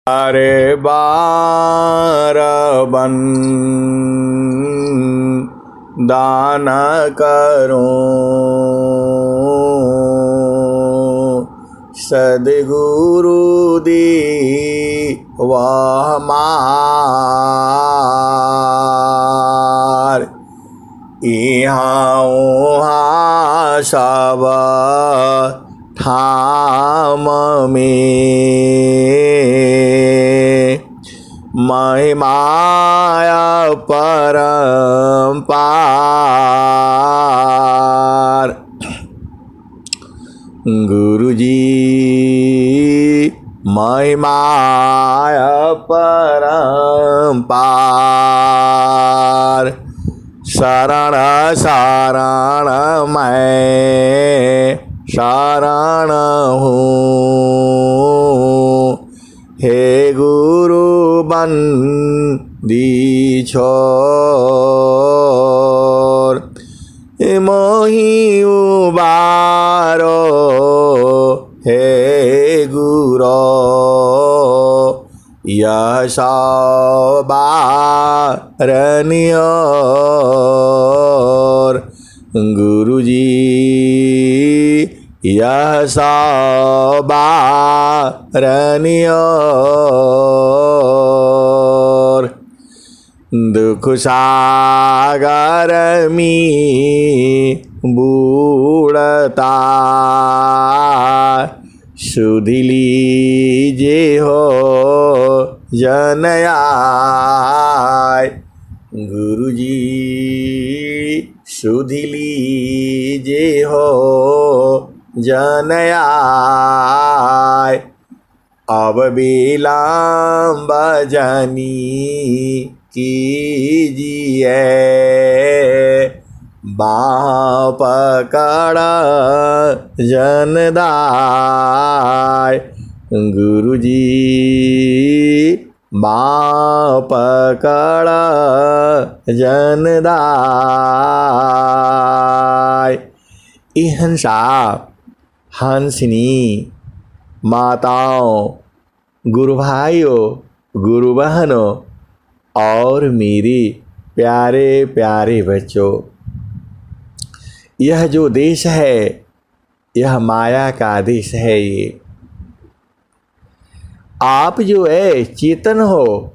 अरे बार बन दान करो सद्गुरु दी वह मार इहाँ उहाँ सब ठाम में महिमाया परम्पार। गुरुजी महिमाया परम्पार। शरण शरण मैं शरण हूँ हे गुरु बंदी छोर मोहि उबारो हे गुरो यह सवारनियोर। गुरुजी यह सवारनियोर। दुख सागर में बूढ़ता सुध लीजे हो जनयाय। गुरुजी सुध लीजे हो जनयाय। अब विलम्ब जानी कीजिए बाँह पकड़ जनदाय। गुरुजी बाँह पकड़ जनदाय। इहंसा हंसिनी माताओं, गुरु भाइयों, गुरु बहनों और मेरे प्यारे प्यारे बच्चों, यह जो देश है यह माया का देश है। ये आप जो है चेतन हो,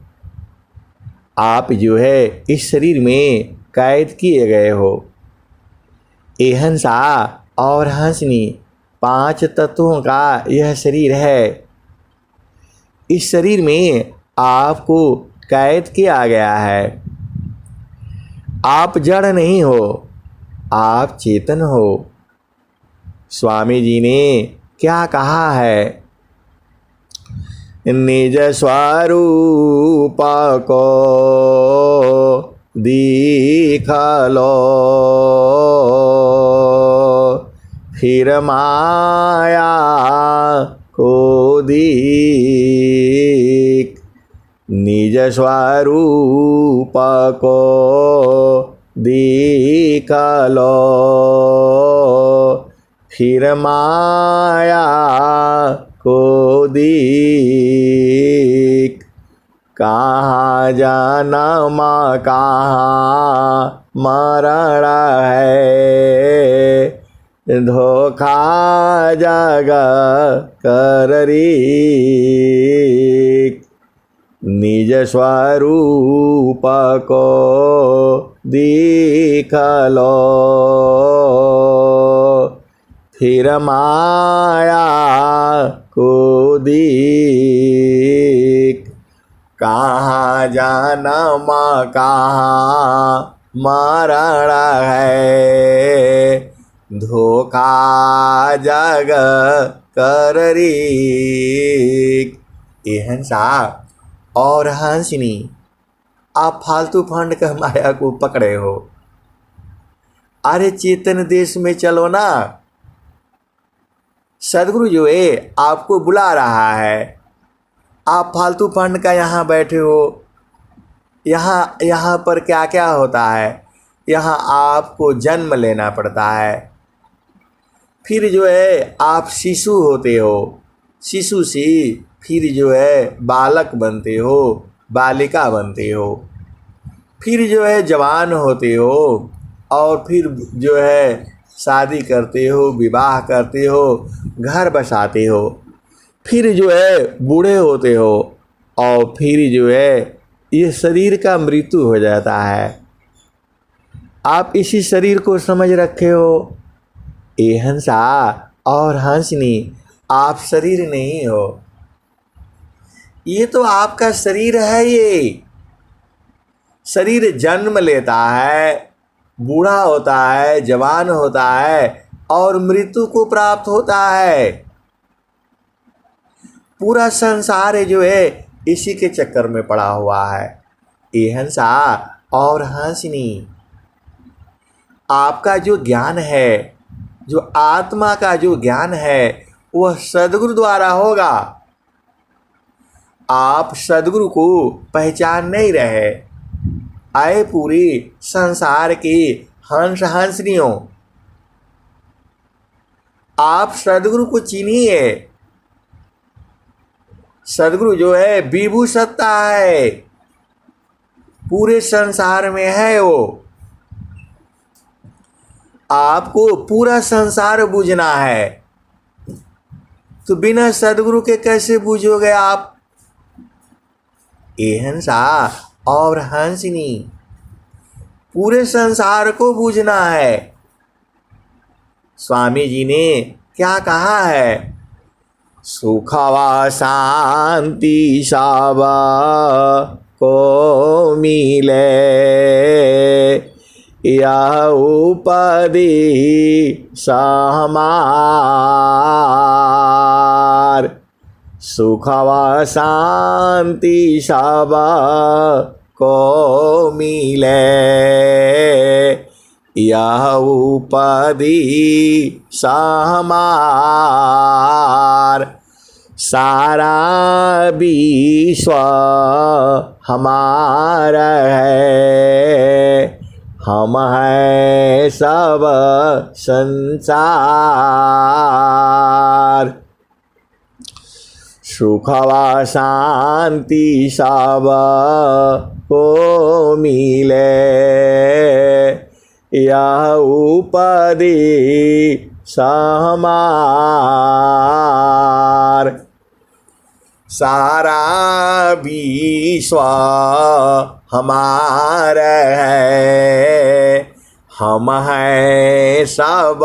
आप जो है इस शरीर में कैद किए गए हो। ये हंसा और हंसनी 5 तत्वों का यह शरीर है। इस शरीर में आपको कैद किया गया है। आप जड़ नहीं हो, आप चेतन हो। स्वामी जी ने क्या कहा है? निज स्वरूप को दिख लो फिर माया को दीख। निज स्वरूप को दिख लो फिर माया को दीख। कहाँ जन्म कहाँ मरण है धोखा जग कर रीक। निज स्वरूप को दिख लो फिर माया को दीख। कहाँ जन्म कहाँ मरण है धोखा जग कर रीक। ये हंसा और हंसिनी, आप फालतू फंड का माया को पकड़े हो। अरे चेतन देश में चलो ना। सदगुरु जो है आपको बुला रहा है। आप फालतू फंड का यहाँ बैठे हो। यहाँ पर क्या क्या होता है? यहाँ आपको जन्म लेना पड़ता है। फिर जो है आप शिशु होते हो। शिशु से फिर जो है बालक बनते हो, बालिका बनते हो, फिर जो है जवान होते हो और फिर जो है शादी करते हो, विवाह करते हो, घर बसाते हो, फिर जो है बूढ़े होते हो और फिर जो है ये शरीर का मृत्यु हो जाता है। आप इसी शरीर को समझ रखे हो। ए हंसा और हंसनी, आप शरीर नहीं हो। ये तो आपका शरीर है। ये शरीर जन्म लेता है, बूढ़ा होता है, जवान होता है और मृत्यु को प्राप्त होता है। पूरा संसार जो है इसी के चक्कर में पड़ा हुआ है। ए हंसा और हंसनी, आपका जो ज्ञान है, जो आत्मा का जो ज्ञान है, वह सद्गुरु द्वारा होगा। आप सद्गुरु को पहचान नहीं रहे। आए पूरी संसार की हंस हंसनियों, आप सद्गुरु को चिनिए। सद्गुरु जो है विभू सत्ता है, पूरे संसार में है वो। आपको पूरा संसार बूझना है, तो बिना सद्गुरु के कैसे बूझोगे आप। ए हंसा और हंसनी, पूरे संसार को बूझना है। स्वामी जी ने क्या कहा है, सुखवा शांति सावा को मिले, यह उपाधि सहमार। सुखवा शांति सावा को मिले, यह उपाधि सहमार। सारा विश्व हमारा है, हम हैं सब संसार। सुखवा शांति सब को मिले, यह उपाधि सहमार। सारा विश्व हमारा है, हम हैं सब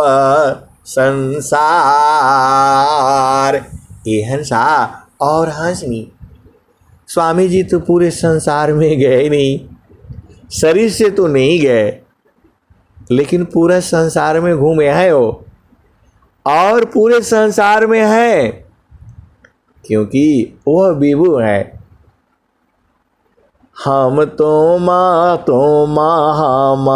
संसार। ए हंसा और हंसनी, स्वामी जी तो पूरे संसार में गए नहीं, शरीर से तो नहीं गए, लेकिन पूरे संसार में घूमे हैं वो, और पूरे संसार में है क्योंकि वह विभु है। हम तो माँ हम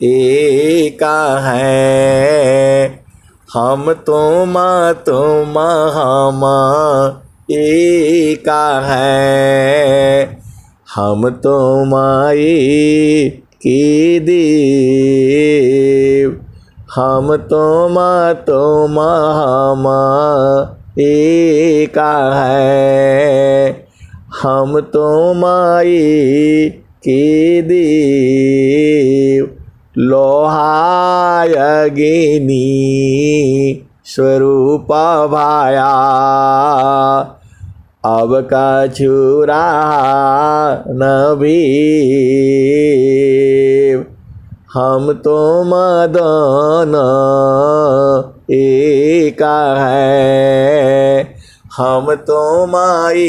एक हैं, हम तो माँ हम एक हैं, हम तो माई के देव, हम तो माँ हम एक हैं, हम तो माई के देव। लोहाय अग्नि स्वरूप भाया, अब का छुरा न भीव। हम तो मदन एक है, हम तो माई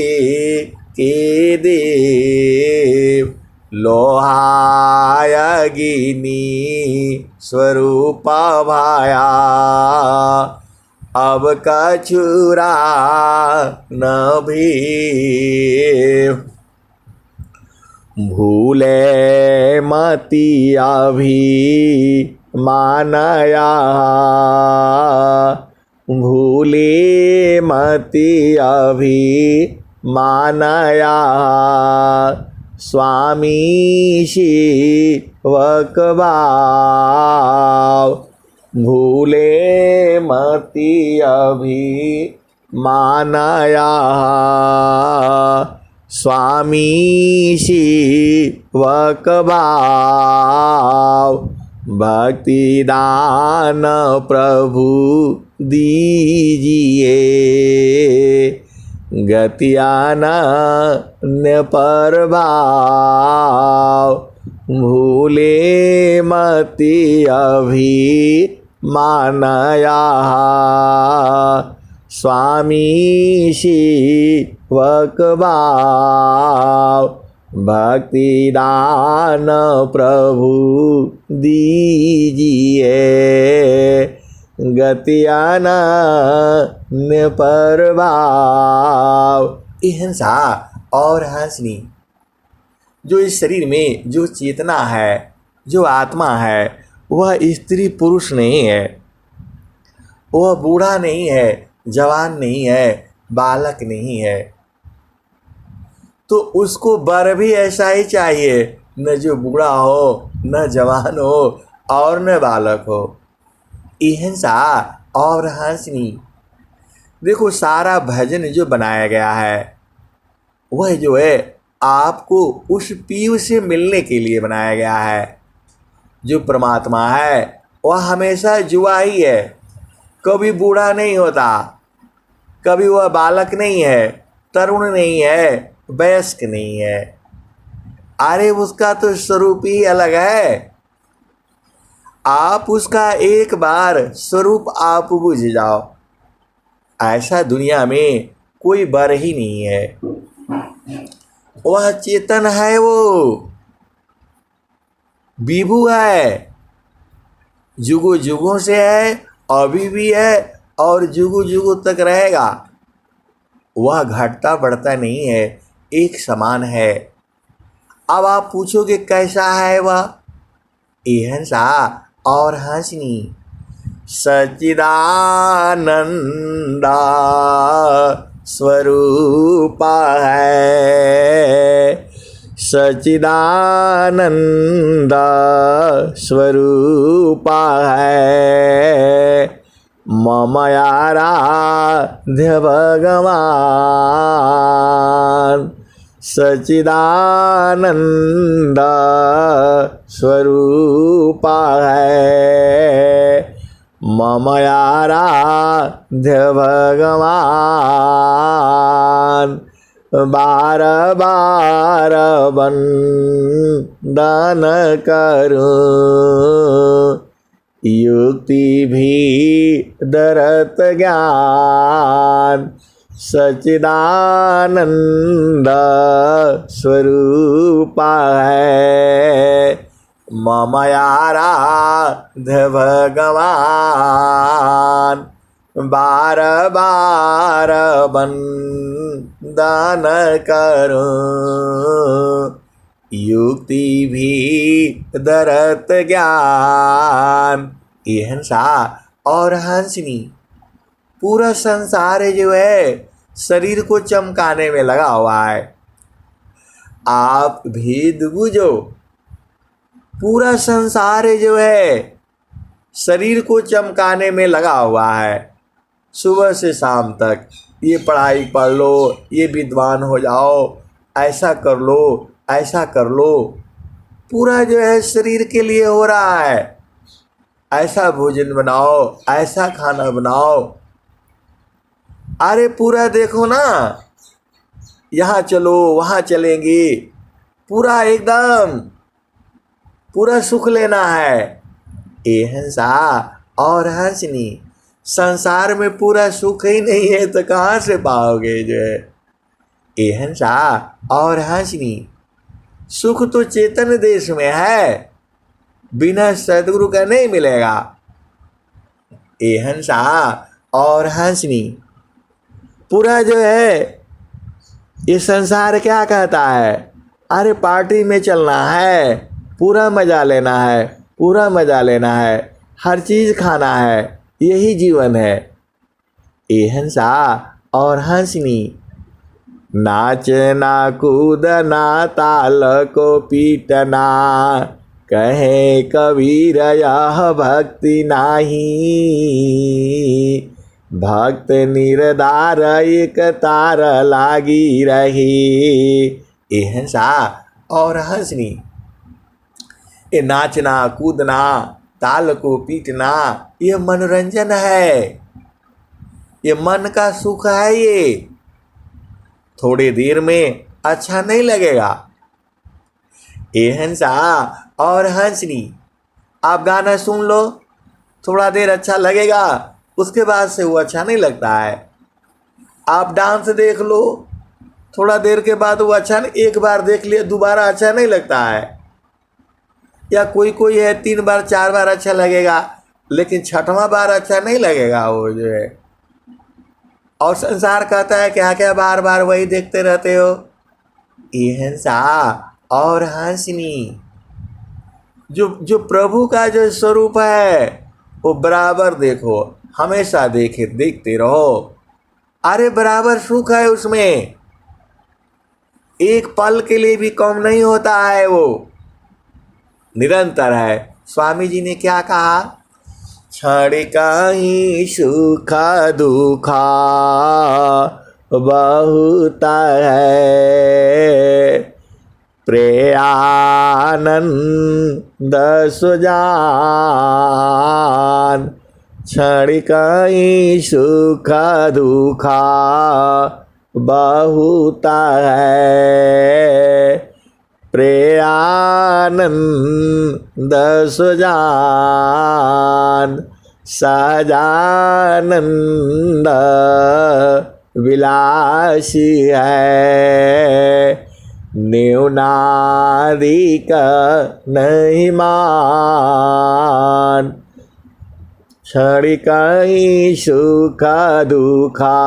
के देव। लोहाय अग्नि स्वरूप भाया, अब कछुरा न भीव। भूले मति अभी मानया, भूले मति अभी मानया। स्वामी शिवक भाव, भूले मति अभी मानया स्वामी सेवक भाव भक्ति दान प्रभु दीजिए गति अनन्य प्रभाव भूले मति अभी मानया स्वामी सेवक भाव भक्ति दान प्रभु दीजिए गति अनन्य प्रभाव। अहिंसा और हंसनी जो इस शरीर में जो चेतना है, जो आत्मा है, वह स्त्री पुरुष नहीं है, वह बूढ़ा नहीं है, जवान नहीं है, बालक नहीं है। तो उसको वर भी ऐसा ही चाहिए, न जो बूढ़ा हो, न जवान हो और न बालक हो। अहिंसा और हंसनी। देखो सारा भजन जो बनाया गया है वह जो है आपको उस पीव से मिलने के लिए बनाया गया है। जो परमात्मा है वह हमेशा जुआ ही है, कभी बूढ़ा नहीं होता, कभी वह बालक नहीं है, तरुण नहीं है, वयस्क नहीं है। अरे उसका तो स्वरूप ही अलग है। आप उसका एक बार स्वरूप आप बुझ जाओ, ऐसा दुनिया में कोई बर ही नहीं है। वह चेतन है, वो विभु है, जुगों जुगों से है, अभी भी है और जुगों जुगों तक रहेगा। वह घटता बढ़ता नहीं है, एक समान है। अब आप पूछोगे कैसा है वह? अहिंसा और हंसनी। सच्चिदानंदा स्वरूप है, सच्चिदानंदा स्वरूप है, मम आराध्य भगवान सच्चिदानंद स्वरूप है, मम आराध्य भगवान बार बार वंदन करूं, युक्ति भी दरत ज्ञान सच्चिदानंद स्वरूप है, मम आराध्य भगवान बार बार वंदन करूं, युक्ति भी दरत ज्ञान। अहिंसा और हंसनी। पूरा संसार जो है शरीर को चमकाने में लगा हुआ है। आप भेद बुझो, पूरा संसार जो है शरीर को चमकाने में लगा हुआ है। सुबह से शाम तक ये पढ़ाई पढ़ लो, ये विद्वान हो जाओ, ऐसा कर लो, ऐसा कर लो। पूरा जो है शरीर के लिए हो रहा है। ऐसा भोजन बनाओ, ऐसा खाना बनाओ। अरे पूरा देखो ना, यहाँ चलो वहाँ चलेंगे, पूरा एकदम पूरा सुख लेना है। अहिंसा और हंसनी। संसार में पूरा सुख ही नहीं है तो कहाँ से पाओगे जो है। अहिंसा और हंसनी। सुख तो चेतन देश में है, बिना सदगुरु का नहीं मिलेगा। अहिंसा और हंसनी। पूरा जो है ये संसार क्या कहता है? अरे पार्टी में चलना है, पूरा मजा लेना है, पूरा मजा लेना है, हर चीज़ खाना है, यही जीवन है। अहिंसा और हंसनी। नाचना कूदना ताल को पीटना, कहे कबीर यह भक्ति नाही, भक्त निरदार एक तार लागी रही। ये हंसा और हंसनी, ये नाचना कूदना ताल को पीटना ये मनोरंजन है, ये मन का सुख है। ये थोड़ी देर में अच्छा नहीं लगेगा। ये हंसा और हंसनी, आप गाना सुन लो, थोड़ा देर अच्छा लगेगा, उसके बाद से वो अच्छा नहीं लगता है। आप डांस देख लो, थोड़ा देर के बाद वो अच्छा नहीं, एक बार देख लिया दोबारा अच्छा नहीं लगता है। या कोई कोई है 3 बार 4 बार अच्छा लगेगा, लेकिन 6वां बार अच्छा नहीं लगेगा वो जो है। और संसार कहता है क्या क्या बार बार वही देखते रहते हो। ये हंसा और हंसनी, जो प्रभु का जो स्वरूप है वो बराबर देखो, हमेशा देखते रहो। अरे बराबर सुख है उसमें, एक पल के लिए भी कम नहीं होता है, वो निरंतर है। स्वामी जी ने क्या कहा, क्षण कहीं सुख दुखा बहुत है, प्रेयानंद सुजान। क्षण कहीं सुख दुखा बहुत है, प्रेयानंद सुजान। सजानंद विलासी है, न्यूनादिक नहीं मान। क्षण कहीं सुख दुखा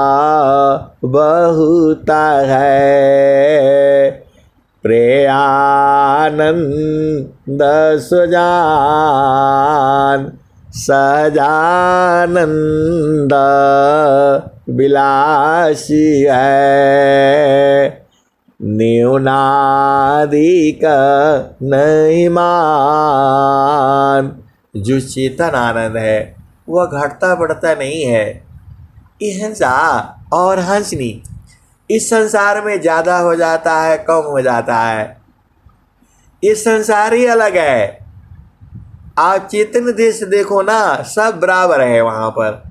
बहुत है, प्रेयानंद सुजान। सजानंद विलासी है, न्यूनादिक नहीं मान। जो चेतन आनंद है वह घटता बढ़ता नहीं है। ये हंसा और हंसनी इस संसार में ज़्यादा हो जाता है, कम हो जाता है। ये संसार ही अलग है। आप चेतन देश देखो ना, सब बराबर है, वहाँ पर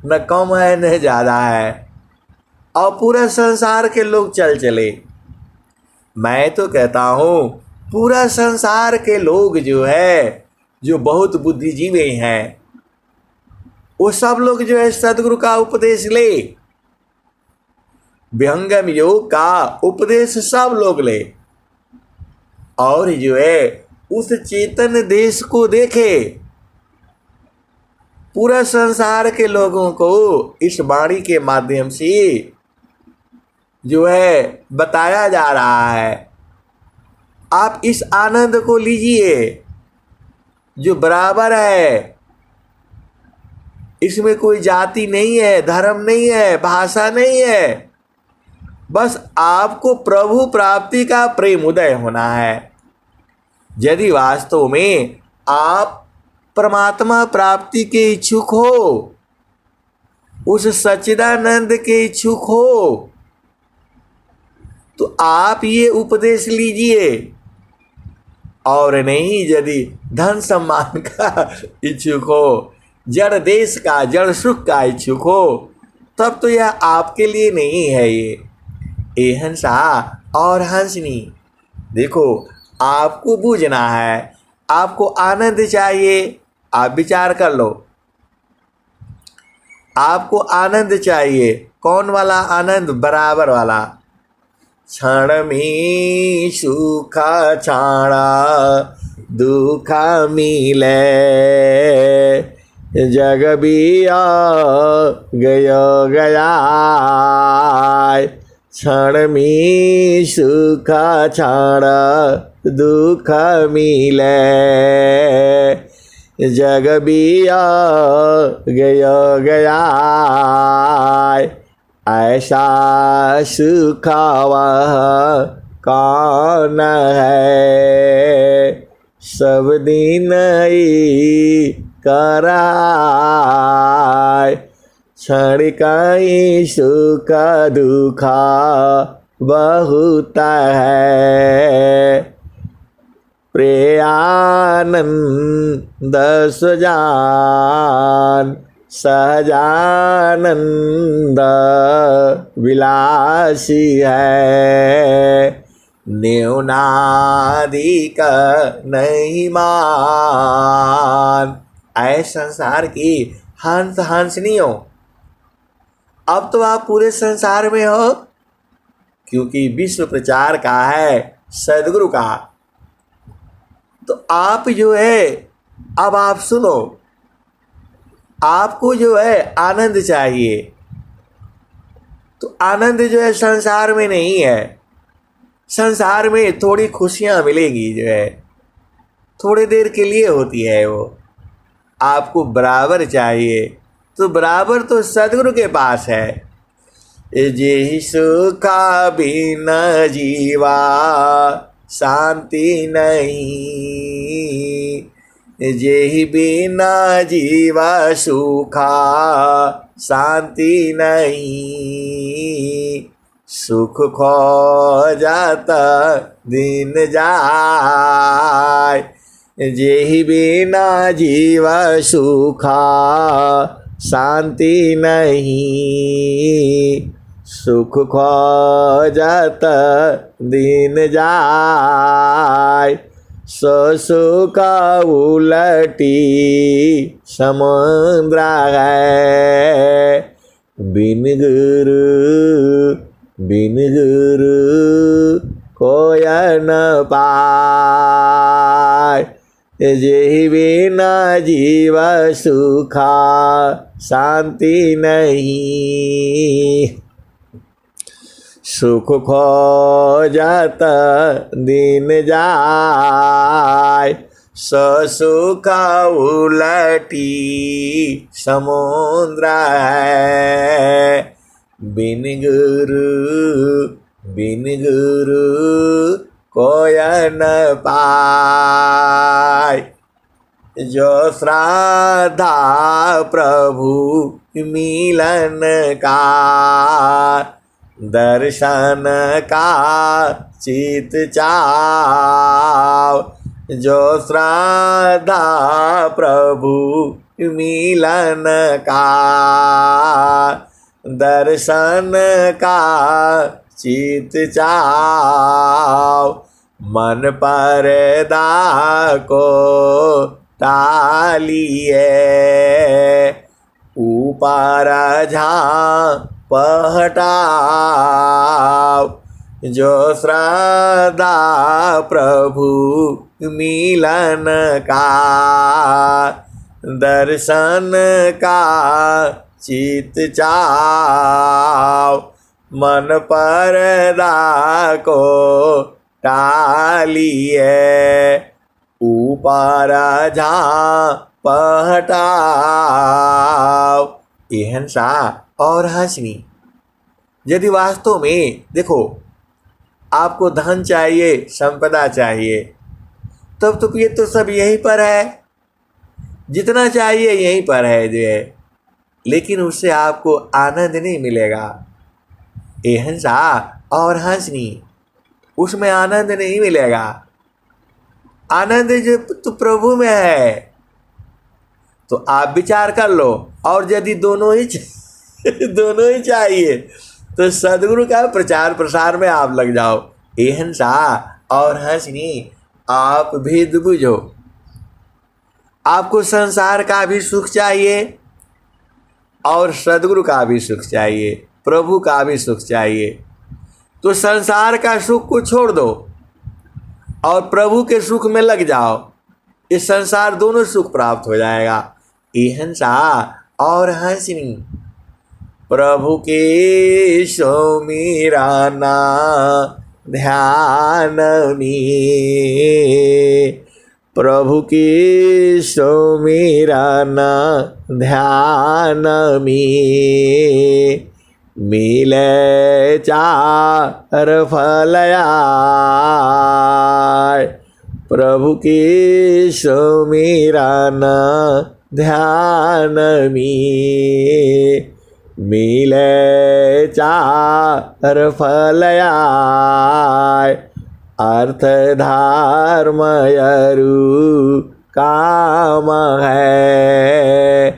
न कम है न ज़्यादा है। और पूरा संसार के लोग चले, मैं तो कहता हूँ पूरा संसार के लोग जो है, जो बहुत बुद्धिजीवी हैं, वो सब लोग जो है सदगुरु का उपदेश ले, विहंगम योग का उपदेश सब लोग ले, और जो है उस चेतन देश को देखे। पूरा संसार के लोगों को इस वाणी के माध्यम से जो है बताया जा रहा है। आप इस आनंद को लीजिए जो बराबर है, इसमें कोई जाति नहीं है, धर्म नहीं है, भाषा नहीं है। बस आपको प्रभु प्राप्ति का प्रेम उदय होना है। यदि वास्तव में आप परमात्मा प्राप्ति के इच्छुक हो, उस सच्चिदानंद के इच्छुक हो, तो आप ये उपदेश लीजिए। और नहीं यदि धन सम्मान का इच्छुक हो, जड़ देश का, जड़ सुख का इच्छुक हो, तब तो यह आपके लिए नहीं है। ये हंसा और हंसनी, देखो आपको बूझना है, आपको आनंद चाहिए, आप विचार कर लो। आपको आनंद चाहिए, कौन वाला आनंद? बराबर वाला। क्षण में सुख क्षण दुख मिले, जग बिया गया। क्षण में सुख क्षण दुख मिले, जग बिया गया। ऐसा सुख वह कौन है, सब दिन ही कराय। क्षण कहीं सुख दुखा बहुत है, प्रियानंद सुजान सहजानंद विलासी है, न्यूनाधिक नहीं मान। ऐ संसार की हंस हंसनियों, अब तो आप पूरे संसार में हो, क्योंकि विश्व प्रचार का है सदगुरु का। तो आप जो है, अब आप सुनो, आपको जो है आनंद चाहिए, तो आनंद जो है संसार में नहीं है। संसार में थोड़ी खुशियां मिलेगी, जो है थोड़ी देर के लिए होती है, वो आपको बराबर चाहिए, तो बराबर तो सदगुरु के पास है। जे सुखा बिना जीवा शांति नहीं, जे बिना जीवा सुखा शांति नहीं, सुख खो जाता दिन जाए, जे बिना जीवा सुखा शांति नहीं, सुख खो जाता दिन जाए, सो सुख उलटी समुद्र है, बिन गुरु कोय न पाए, जे बिना जीव सुखा शांति नहीं, सुख खो जाता दिन जाए, सो सुख उलटी समुद्र है, बिन गुरु कोय न पाए, जो श्रद्धा प्रभु मिलन का, दर्शन का चित चाव, जो श्रद्धा प्रभु मिलन का, दर्शन का चित चाव, मन पर्दा को टालिए, ऊपर झाँप हटाओ, जो श्रद्धा प्रभु मिलन का, दर्शन का चित चाव, मन पर्दा को टालिए, ऊपर झाँप हटाओ। एहन सा और हंसनी, यदि वास्तव में देखो आपको धन चाहिए, संपदा चाहिए, तब तो ये तो सब यहीं पर है, जितना चाहिए यहीं पर है जो है, लेकिन उससे आपको आनंद नहीं मिलेगा। एहन सा और हंसनी, उसमें आनंद नहीं मिलेगा। आनंद जो तो प्रभु में है। तो आप विचार कर लो, और यदि दोनों ही चाहिए तो सदगुरु का प्रचार प्रसार में आप लग जाओ। एहन सा और हंसनी, आप भेद बुझो। आपको संसार का भी सुख चाहिए और सदगुरु का भी सुख चाहिए, प्रभु का भी सुख चाहिए, तो संसार का सुख को छोड़ दो और प्रभु के सुख में लग जाओ। इस संसार दोनों सुख प्राप्त हो जाएगा। एहन सा और हंसनी, प्रभु के सुमिरना ध्यान में, प्रभु के सुमिरना ध्यान में, मिले चार फलया, प्रभु के सुमिरना ध्यान में, मिले चार फलयाय, अर्थ धर्म यरु काम है,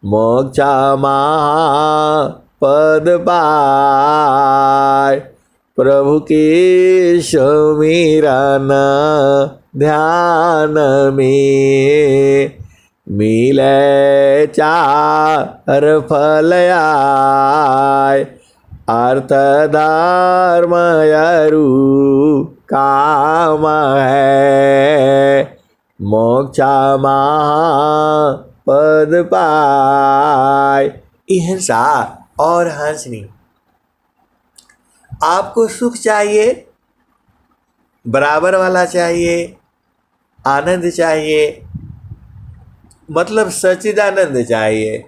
मोक्ष महापद पाय, प्रभु के सुमिरन ध्यान में, मिले चार फलयाय, अर्थ धर्म यरु काम है, मोक्ष महापद पाय। अहिंसा और हंसनी। आपको सुख चाहिए, बराबर वाला चाहिए, आनंद चाहिए, मतलब सच्चिदानंद चाहिए,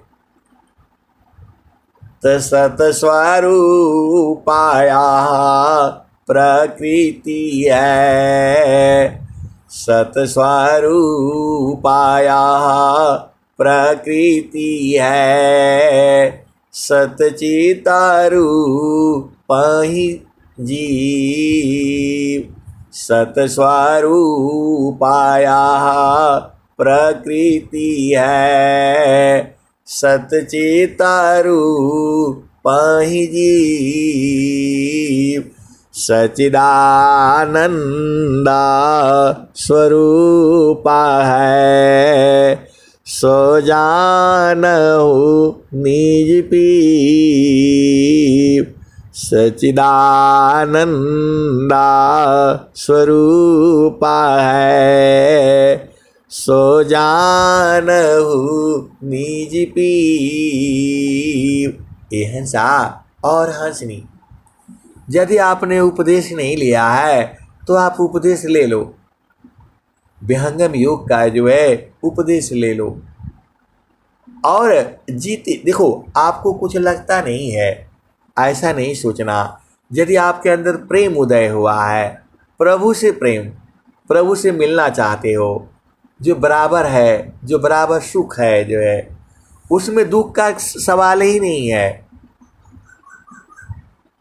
तो सतस्वरूपाया प्रकृति है, सतस्वरूपाया प्रकृति है, सतचित्तरूप ही जीव, सतस्वरूपाया प्रकृति है, सतचित्तरूप ही जीव, सच्चिदानंद स्वरूप है, सो जानहु निज पीव, सच्चिदानंद स्वरूप है, सो जानहु निज पीव। अहिंसा और हंसनी। यदि आपने उपदेश नहीं लिया है तो आप उपदेश ले लो, विहंगम योग का जो है उपदेश ले लो और जीते। देखो, आपको कुछ लगता नहीं है, ऐसा नहीं सोचना। यदि आपके अंदर प्रेम उदय हुआ है, प्रभु से प्रेम, प्रभु से मिलना चाहते हो, जो बराबर है, जो बराबर सुख है, जो है उसमें दुख का सवाल ही नहीं है।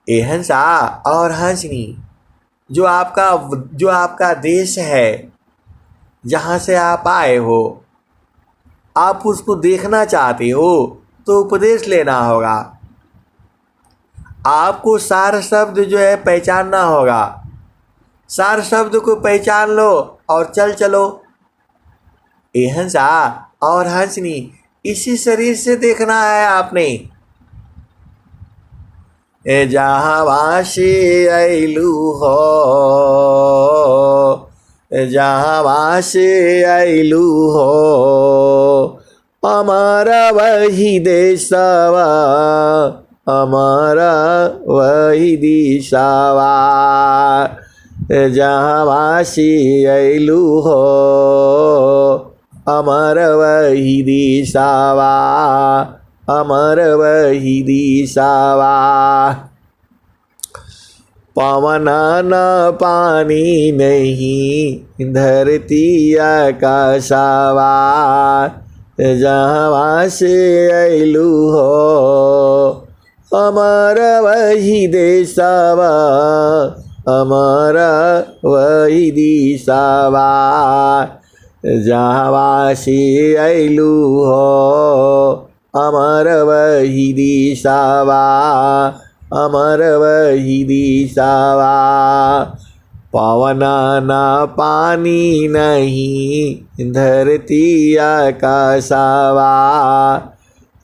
अहिंसा और हंसनी। जो आपका देश है, जहाँ से आप आए हो, आप उसको देखना चाहते हो तो उपदेश लेना होगा। आपको सार शब्द जो है पहचानना होगा। सार शब्द को पहचान लो और चलो। अहिंसा और हंसनी इसी शरीर से देखना है आपने। जहाँ वासी अइलू हो, जहाँ वासी अइलू हो, हमारा वही देशवा, हमारा वही दिशावा। जहाँ वासी अइलू हो, अमर वही दिशावा, अमर वही दिशावा। पवन न पानी नहीं, धरती आकाशवा। जहाँ से अइलू हो, अमर वही देशवा, अमर वही दिशावा। जहाँ से अइलू हो, अमर वही दिशावा, अमर वही दिशावा। पवन न पानी नहीं, धरती आकाशवा।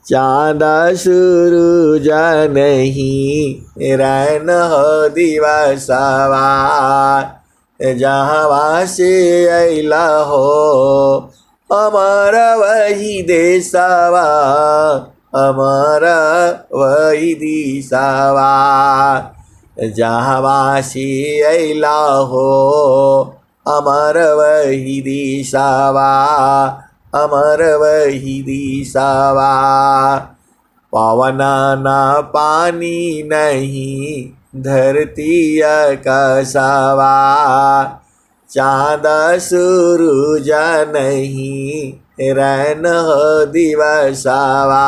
चाँद सूरज नहीं, रैन हो दिवसवा। जहाँ से अइला हो, अमर वही देशवा, अमर वही दिशावा। जहाँ से अइला हो, अमर वही दिशावा, अमर वही दिशावा। पवन न पानी नहीं, धरती आकाशवा। चाँद सूरज नहीं, रैन हो दिवसवा।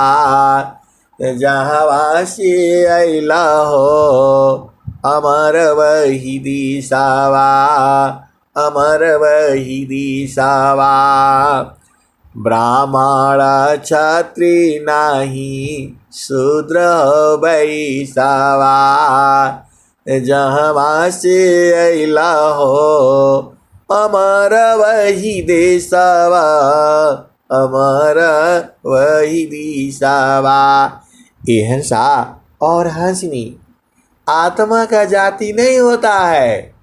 जहाँ से अला हो अमर वही दिशावा, अमर वही दिशावा। ब्राह्मण क्षत्रिय नाही शूद्र वैश्यवा, जहाँ से अला हो अमर वही देशवा, अमर वही दिशावा। अहिंसा और हंसनी आत्मा का जाति नहीं होता है।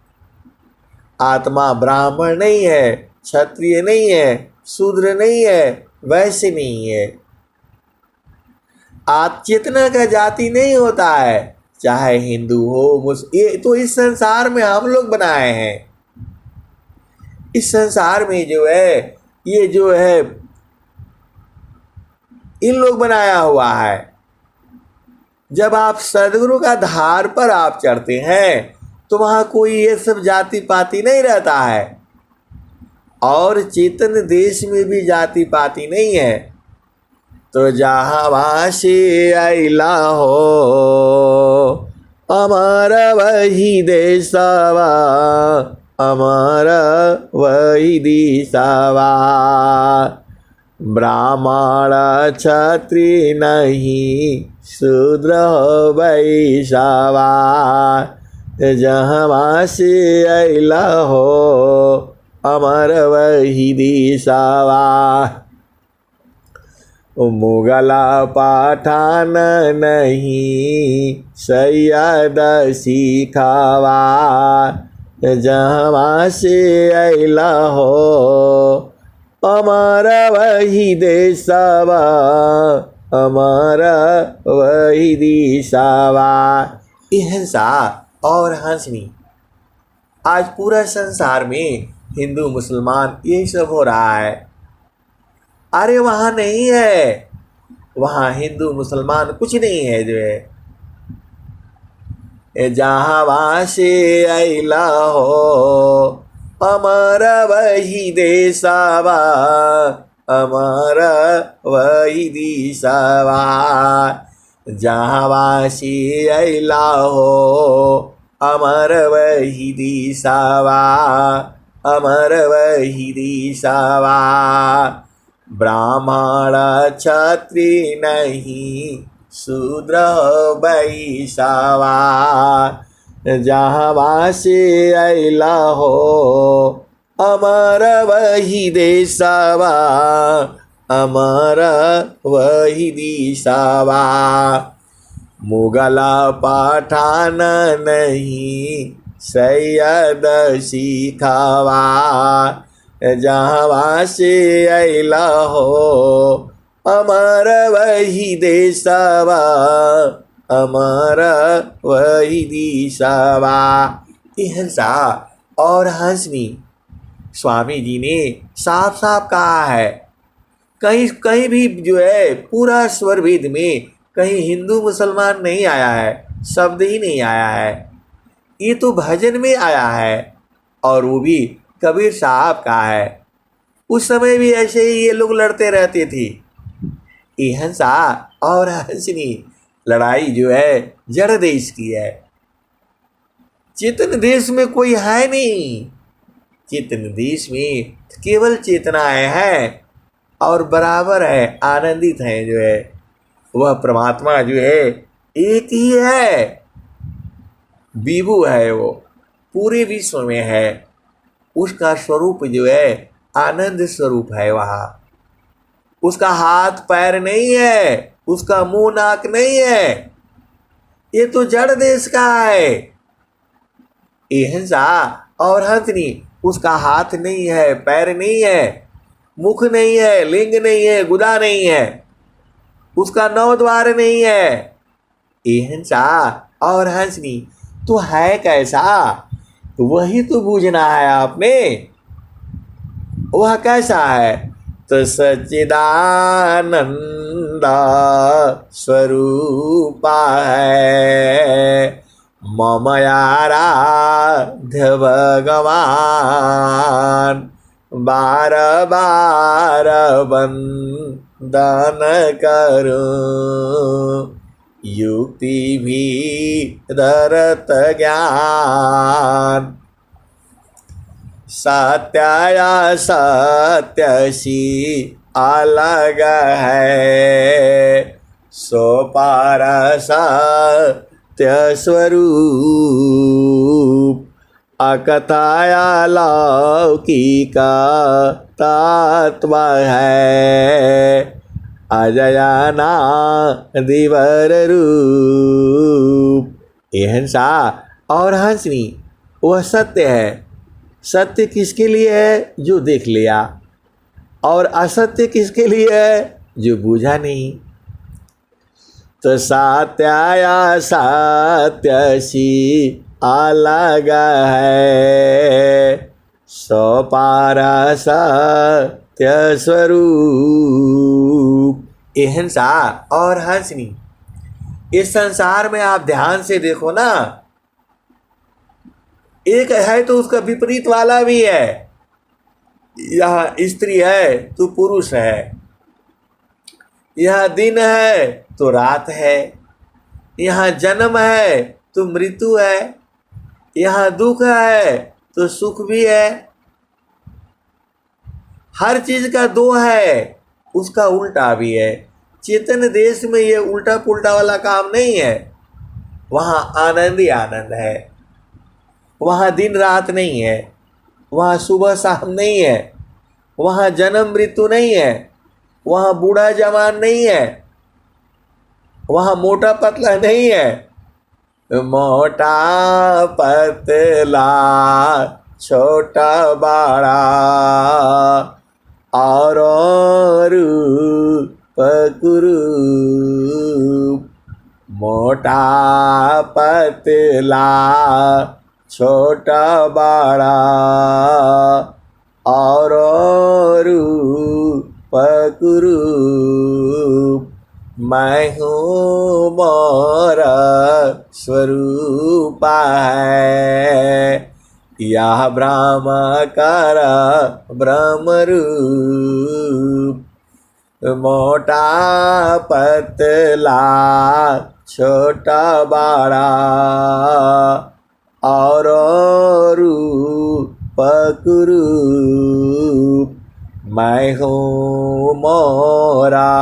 आत्मा ब्राह्मण नहीं है, क्षत्रिय नहीं है, शूद्र नहीं है, वैश्य नहीं है। चेतना का जाति नहीं होता है, चाहे हिंदू हो ये तो इस संसार में हम लोग बनाए हैं। इस संसार में जो है ये जो है इन लोग बनाया हुआ है। जब आप सदगुरु का धार पर आप चढ़ते हैं तो वहाँ कोई ये सब जाति पाति नहीं रहता है, और चेतन देश में भी जाति पाति नहीं है। तो जहाँ वहाँ से अला हो अमर वही देशवा, अमर वही दिशावा। ब्राह्मण क्षत्रिय नहीं शूद्र वैश्यवा, जहाँ से अला हो अमर वही दिशावा। मुगल पठान नहीं सैयद सिखावा, जहाँ से अला हो अमर वही देशवा, अमर वही दिशावा। अहिंसा और हंसनी आज पूरा संसार में हिंदू मुसलमान यही सब हो रहा है। अरे वहाँ नहीं है, वहाँ हिंदू मुसलमान कुछ नहीं है जो है। जहाँ वहाँ से अला हो अमर वही देशवा, अमर वही दिशावा। जहाँ वहाँ से अला हो अमर वही दिशावा, अमर वही दिशावा। ब्राह्मण क्षत्रिय नहीं शूद्र वैश्यवा, जहाँ से अला हो अमर वही देशवा, अमर वही दिशावा। मुगल पठान नहीं सैयद सिखावा, जहाँ से अला हो अमर वही देशवा, अमर वही दिशावा। अहिंसा और हंसनी स्वामी जी ने साफ साफ कहा है। कहीं कहीं भी जो है पूरा स्वर वेद में कहीं हिंदू मुसलमान नहीं आया है, शब्द ही नहीं आया है। ये तो भजन में आया है, और वो भी कबीर साहब का है। उस समय भी ऐसे ही ये लोग लड़ते रहते थे। अहिंसा और हंसनी लड़ाई जो है जड़ देश की है, चेतन देश में कोई है नहीं। चेतन देश में केवल चेतनाएं हैं और बराबर है, आनंदित हैं जो है। वह परमात्मा जो है एक ही है, विभु है, वो पूरे विश्व में है। उसका स्वरूप जो है आनंद स्वरूप है। वहाँ उसका हाथ पैर नहीं है, उसका मुंह नाक नहीं है, ये तो जड़ देश का है। अहिंसा और हंसनी उसका हाथ नहीं है, पैर नहीं है, मुख नहीं है, लिंग नहीं है, गुदा नहीं है, उसका नौ द्वार नहीं है। अहिंसा और हंसनी तो है कैसा, वही तो बूझना है आपने। वह कैसा है? तो सच्चिदानंद स्वरूपा है, मम आराध्य भगवान, बार बार दान करूं, युक्ति भी धरत ज्ञान। सत्या सत्यसी अलग है, सो पार सत्य स्वरूप। अकथाया लौकिका तत्व है, अजयाना दिवर रूप। ये हंसा और हंसनी वह सत्य है। सत्य किसके लिए है? जो देख लिया। और असत्य किसके लिए है? जो बूझा नहीं। तो सत्या सत्यसी अलग है, सो पार सत्य स्वरूप। ये हंसा और हंसनी, इस संसार में आप ध्यान से देखो ना, एक है तो उसका विपरीत वाला भी है। यहाँ स्त्री है तो पुरुष है, यहाँ दिन है तो रात है, यहाँ जन्म है तो मृत्यु है, यहाँ दुख है तो सुख भी है। हर चीज का दो है, उसका उल्टा भी है। चेतन देश में ये उल्टा पुल्टा वाला काम नहीं है। वहाँ आनंद ही आनंद है, वहाँ दिन रात नहीं है, वहाँ सुबह शाम नहीं है, वहाँ जन्म मृत्यु नहीं है, वहाँ बूढ़ा जवान नहीं है, वहाँ मोटा पतला नहीं है। मोटा पतला छोटा बड़ा और रूप कुरूप। मोटा पतला छोटा बड़ा और रूप कुरूप। मैं हूँ मोरा स्वरूप है, यह ब्रह्म कर ब्रह्म रूप। मोटा पतला छोटा बड़ा और रूप कुरूप। मैं हूँ मोरा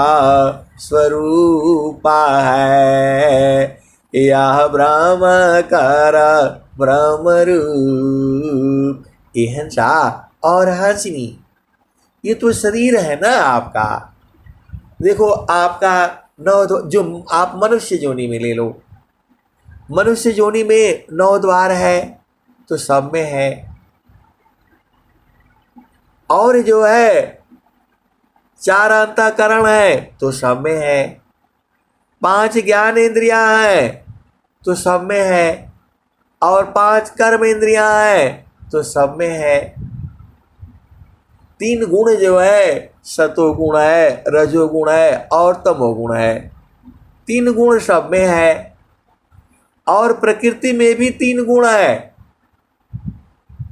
स्वरूप है, यह ब्रह्म कर ब्रह्म रूप। ये हंसा और हंसनी, ये तो शरीर है ना आपका। देखो आपका जो आप मनुष्य जोनि में ले लो, मनुष्य जोनि में 9 द्वार है तो सब में है। और जो है 4 अंतःकरण है तो सब में है। 5 ज्ञान इंद्रियां हैं तो सब में है। और 5 कर्म इंद्रियां हैं तो सब में है। 3 गुण जो है, सतोगुण है, रजोगुण है और तमोगुण है। 3 गुण सब में है। और प्रकृति में भी 3 गुण है।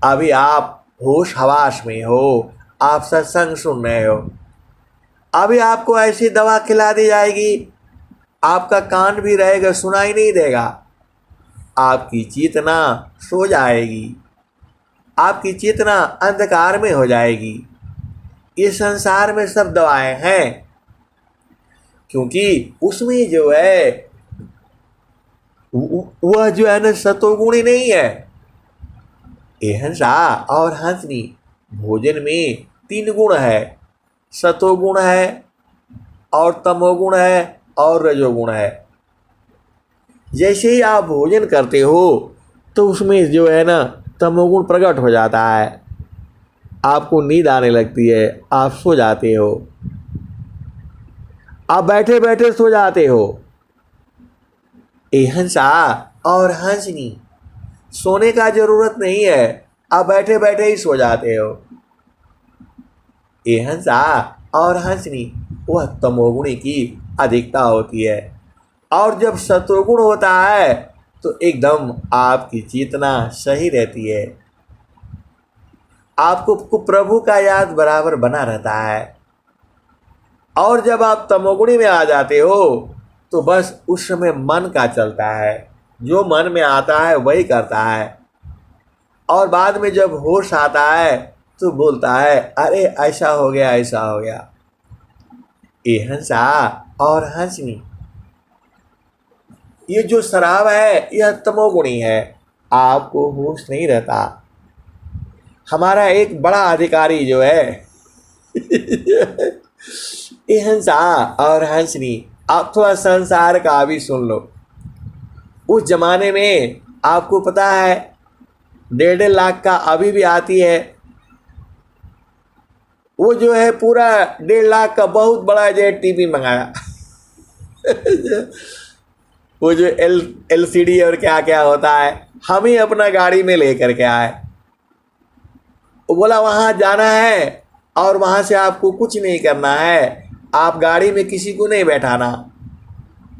अभी आप होश हवास में हो, आप सत्संग सुन रहे हो, अभी आपको ऐसी दवा खिला दी जाएगी, आपका कान भी रहेगा, सुनाई नहीं देगा, आपकी चेतना सो जाएगी, आपकी चेतना अंधकार में हो जाएगी। इस संसार में सब दवाएं हैं, क्योंकि उसमें जो है वह जो है ना सतोगुणी नहीं है। ये हंसा और हंसनी, भोजन में 3 गुण है, सतोगुण है और तमोगुण है और रजोगुण है। जैसे ही आप भोजन करते हो तो उसमें जो है ना तमोगुण प्रकट हो जाता है, आपको नींद आने लगती है, आप सो जाते हो, आप बैठे बैठे सो जाते हो। ये हंसा और हंसनी, सोने का जरूरत नहीं है, आप बैठे बैठे ही सो जाते हो। ये हंसा और हंसनी वह तमोगुणी की अधिकता होती है। और जब सतोगुण होता है तो एकदम आपकी चेतना सही रहती है, आपको प्रभु का याद बराबर बना रहता है। और जब आप तमोगुणी में आ जाते हो तो बस उस समय मन का चलता है, जो मन में आता है वही करता है। और बाद में जब होश आता है तो बोलता है अरे ऐसा हो गया, ऐसा हो गया। ये हंसा और हंसनी, ये जो शराब है यह तमोगुणी है, आपको होश नहीं रहता। हमारा एक बड़ा अधिकारी जो है ये हंसा और हंसनी। आप थोड़ा संसार का भी सुन लो। उस जमाने में आपको पता है 1.5 लाख का अभी भी आती है, वो जो है पूरा 1.5 लाख का बहुत बड़ा जो है टीवी मंगाया वो जो LCD और क्या क्या होता है, हम ही अपना गाड़ी में लेकर के आए। वो बोला वहाँ जाना है और वहाँ से आपको कुछ नहीं करना है, आप गाड़ी में किसी को नहीं बैठाना,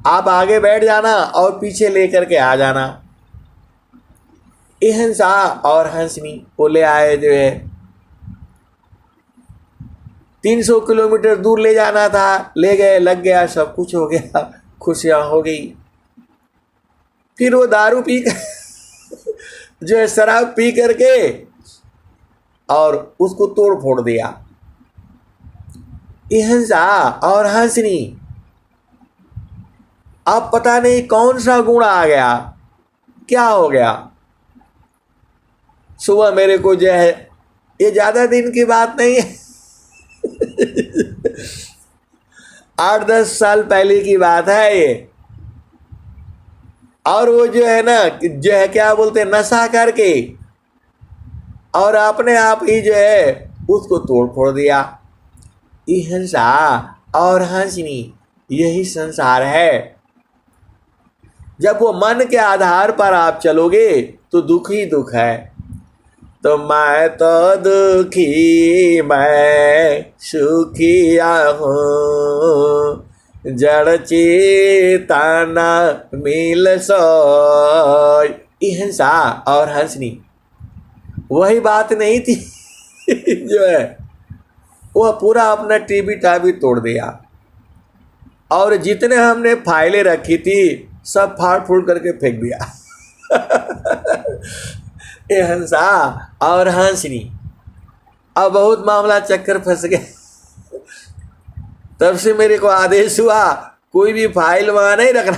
आप आगे बैठ जाना और पीछे लेकर के आ जाना। ये हंसा और हंसनी वो ले आए, जो है 300 किलोमीटर दूर ले जाना था, ले गए, लग गया, सब कुछ हो गया, खुशियाँ हो गई। फिर वो दारू पी कर जो है शराब पी करके और उसको तोड़ फोड़ दिया। ये हंसा और हंसनी, अब पता नहीं कौन सा गुण आ गया, क्या हो गया। सुबह मेरे को जो है, ये ज़्यादा दिन की बात नहीं है 8-10 साल पहले की बात है ये। और वो जो है ना, जो है क्या बोलते हैं, नशा करके और अपने आप ही जो है उसको तोड़ फोड़ दिया। ये हंसा और हंसनी, यही संसार है। जब वो मन के आधार पर आप चलोगे तो दुख ही दुख है। तो मैं तो दुखी मैं सुखिया हूँ, जड़ चेतन मिल सोय। ये हंसा और हंसनी वही बात नहीं थी जो है वह पूरा अपना टीवी टावी तोड़ दिया और जितने हमने फाइलें रखी थी सब फाड़ फूड़ करके फेंक दिया ये हंसा और हंसनी। अब बहुत मामला चक्कर फंस गया। तब से मेरे को आदेश हुआ कोई भी फाइल वहाँ नहीं रखना,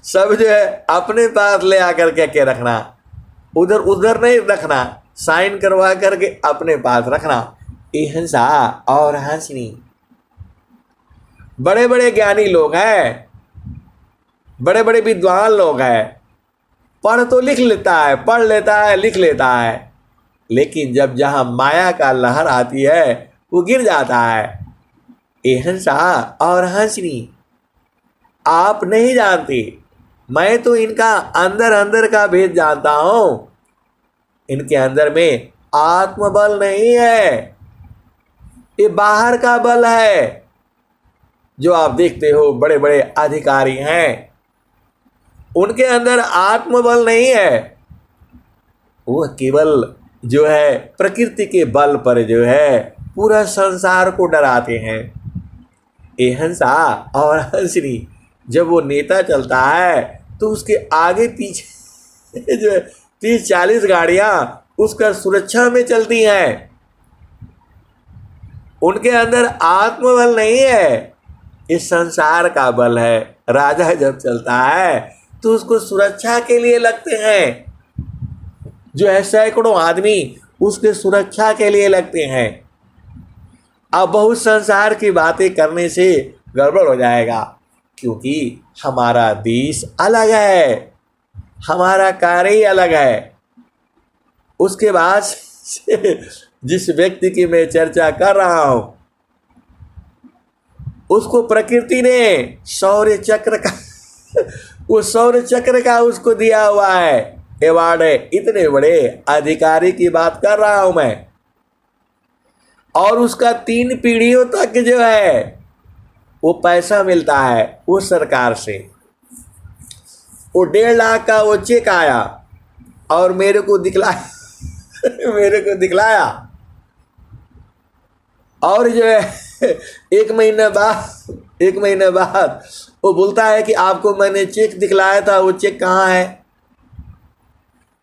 सब जो है अपने पास ले आकर के रखना, उधर उधर नहीं रखना, साइन करवा करके अपने पास रखना। ये हंसा और हंसनी, बड़े बड़े ज्ञानी लोग हैं, बड़े बड़े विद्वान लोग हैं, पढ़ तो लिख लेता है, पढ़ लेता है, लिख लेता है, लेकिन जब जहाँ माया का लहर आती है वो गिर जाता है। ये हंसा और हंसनी, आप नहीं जानते, मैं तो इनका अंदर अंदर का भेद जानता हूँ। इनके अंदर में आत्मबल नहीं है, ये बाहर का बल है। जो आप देखते हो बड़े बड़े अधिकारी हैं, उनके अंदर आत्मबल नहीं है, वो केवल जो है प्रकृति के बल पर जो है पूरा संसार को डराते हैं। ये हंसा और हंसनी, जब वो नेता चलता है तो उसके आगे पीछे जो है 30-40 गाड़ियां उसका सुरक्षा में चलती हैं। उनके अंदर आत्मबल नहीं है, इस संसार का बल है। राजा जब चलता है तो उसको सुरक्षा के लिए लगते हैं, जो है सैकड़ों आदमी उसके सुरक्षा के लिए लगते हैं। अब बहुत संसार की बातें करने से गड़बड़ हो जाएगा, क्योंकि हमारा देश अलग है, हमारा कार्य ही अलग है। उसके बाद जिस व्यक्ति की मैं चर्चा कर रहा हूं, उसको प्रकृति ने शौर्य चक्र का वो शौर्य चक्र का उसको दिया हुआ है, अवार्ड है। इतने बड़े अधिकारी की बात कर रहा हूं मैं, और उसका 3 पीढ़ियों तक जो है वो पैसा मिलता है वो सरकार से। वो 1.5 लाख का वो चेक आया और मेरे को दिखलाया मेरे को दिखलाया, और जो है एक महीने बाद वो बोलता है कि आपको मैंने चेक दिखलाया था, वो चेक कहाँ है?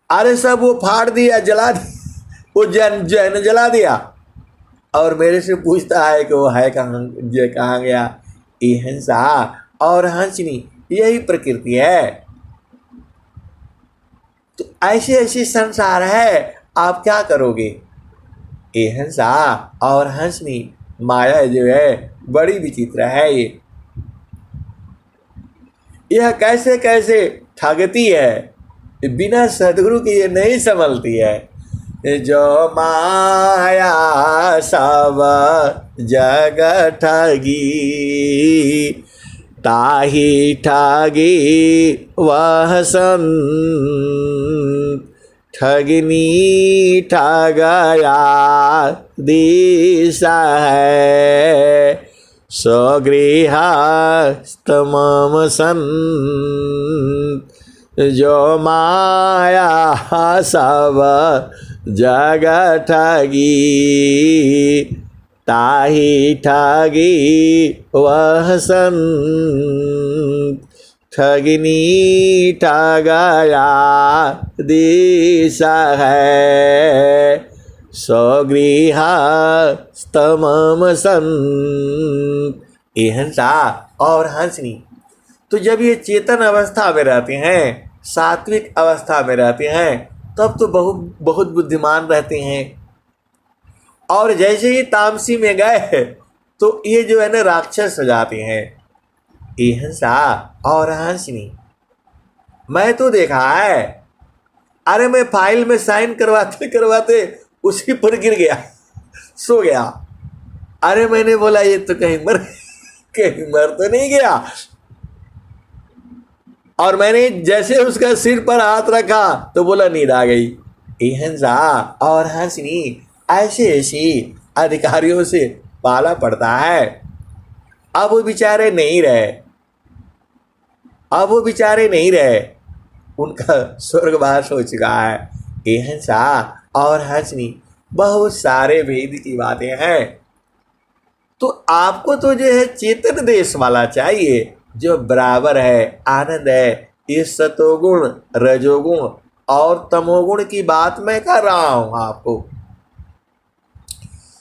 अरे सब वो फाड़ दिया, जला दिया, वो जैन जला दिया। और मेरे से पूछता है कि वो है कहाँ गया? ये हिंसा और हंसनी, यही प्रकृति है। तो ऐसे ऐसे संसार है, आप क्या करोगे? ये हिंसा और हंसनी माया जो है बड़ी विचित्र है। यह कैसे कैसे ठगती है, बिना सदगुरु के ये नहीं संभलती है। जो माया सब जग ठगी, ताही ठगी वह संत, ठगनी ठगया दिशा है, स्वगृहस्थ मम संत। जो माया सब जग ठगी, ताही ठगी वह संत, ठगनी ठगया दिशा है, स्वगृहस्थ मम संत। ये हिंसा और हंसनी, तो जब ये चेतन अवस्था में रहते हैं, सात्विक अवस्था में रहते हैं, तब तो बहुत बुद्धिमान रहते हैं। और जैसे ही तामसी में गए तो ये जो है ना राक्षस हो जाते हैं। ये हिंसा और हंसनी मैं तो देखा है। अरे मैं फाइल में साइन करवाते करवाते उसी पर गिर गया, सो गया। अरे मैंने बोला ये तो कहीं मर तो नहीं गया। और मैंने जैसे उसका सिर पर हाथ रखा तो बोला नींद आ गई। ये हिंसा और हंसनी ऐसे ऐसी अधिकारियों से पाला पड़ता है। अब वो बेचारे नहीं रहे, उनका स्वर्गवास हो चुका है। ये हिंसा और हंसनी बहुत सारे भेद की बातें हैं। तो आपको तो जो है चेतन देश वाला चाहिए, जो बराबर है, आनंद है। ये सतोगुण, रजोगुण और तमोगुण की बात मैं कर रहा हूं आपको।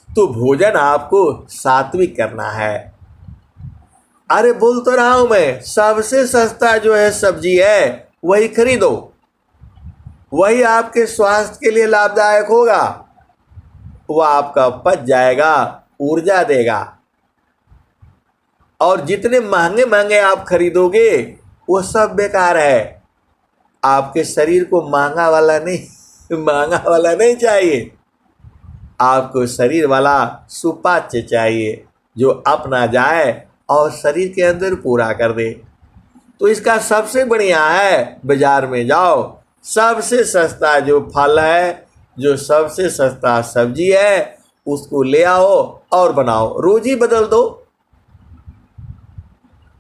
तो भोजन आपको सात्विक करना है। अरे बोल तो रहा हूं मैं, सबसे सस्ता जो है सब्जी है वही खरीदो, वही आपके स्वास्थ्य के लिए लाभदायक होगा। वो आपका पच जाएगा, ऊर्जा देगा। और जितने महंगे महंगे आप खरीदोगे वो सब बेकार है। आपके शरीर को महंगा वाला नहीं चाहिए। आपको शरीर वाला सुपाच्य चाहिए, जो अपना जाए और शरीर के अंदर पूरा कर दे। तो इसका सबसे बढ़िया है, बाजार में जाओ, सबसे सस्ता जो फल है, जो सबसे सस्ता सब्जी है, उसको ले आओ और बनाओ, रोज ही बदल दो।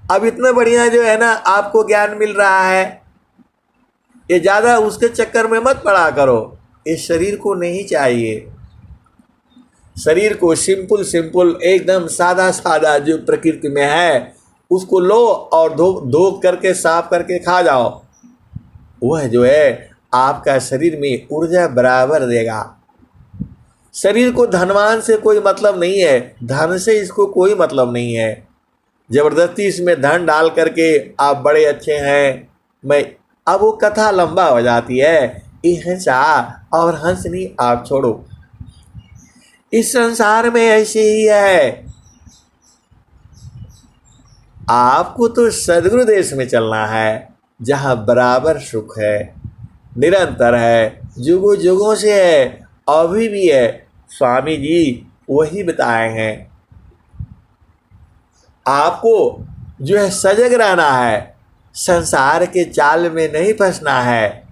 अब इतना बढ़िया जो है ना आपको ज्ञान मिल रहा है, ये ज़्यादा उसके चक्कर में मत पड़ा करो। इस शरीर को नहीं चाहिए। शरीर को सिंपल एकदम सादा जो प्रकृति में है उसको लो और धो करके साफ करके खा जाओ। वह जो है आपका शरीर में ऊर्जा बराबर देगा। शरीर को धनवान से कोई मतलब नहीं है, धन से इसको कोई मतलब नहीं है। जबरदस्ती इसमें धन डाल करके आप बड़े अच्छे हैं, अब वो कथा लंबा हो जाती है। ये हिंसा और हंसनी आप छोड़ो। इस संसार में ऐसे ही है। आपको तो सदगुरु देश में चलना है, जहाँ बराबर सुख है, निरंतर है, जुगों जुगों से है, अभी भी है। स्वामी जी वही बताए हैं। आपको जो है सजग रहना है, संसार के जाल में नहीं फंसना है।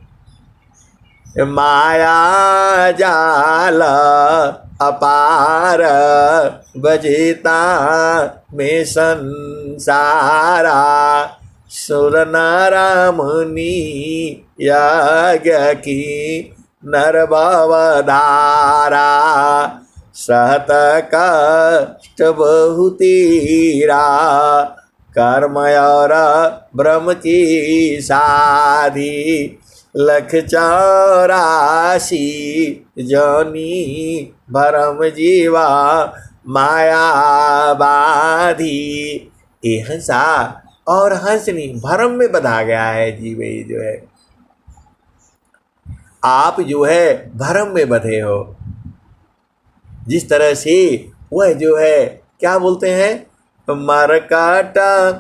माया जाल अपार बजेता में संसारा, सुर नर मुनि यज्ञ की नर भवधारा, सहत कष्ट बहु तेरा, कर्म और ब्रह्म की साधी, 184 जोनी भरम जीवा माया बाधी। ये हंसा और हंसनी भरम में बधा गया है जीव ये जो है। आप जो है भरम में बधे हो। जिस तरह से वह जो है क्या बोलते हैं, मरकाटा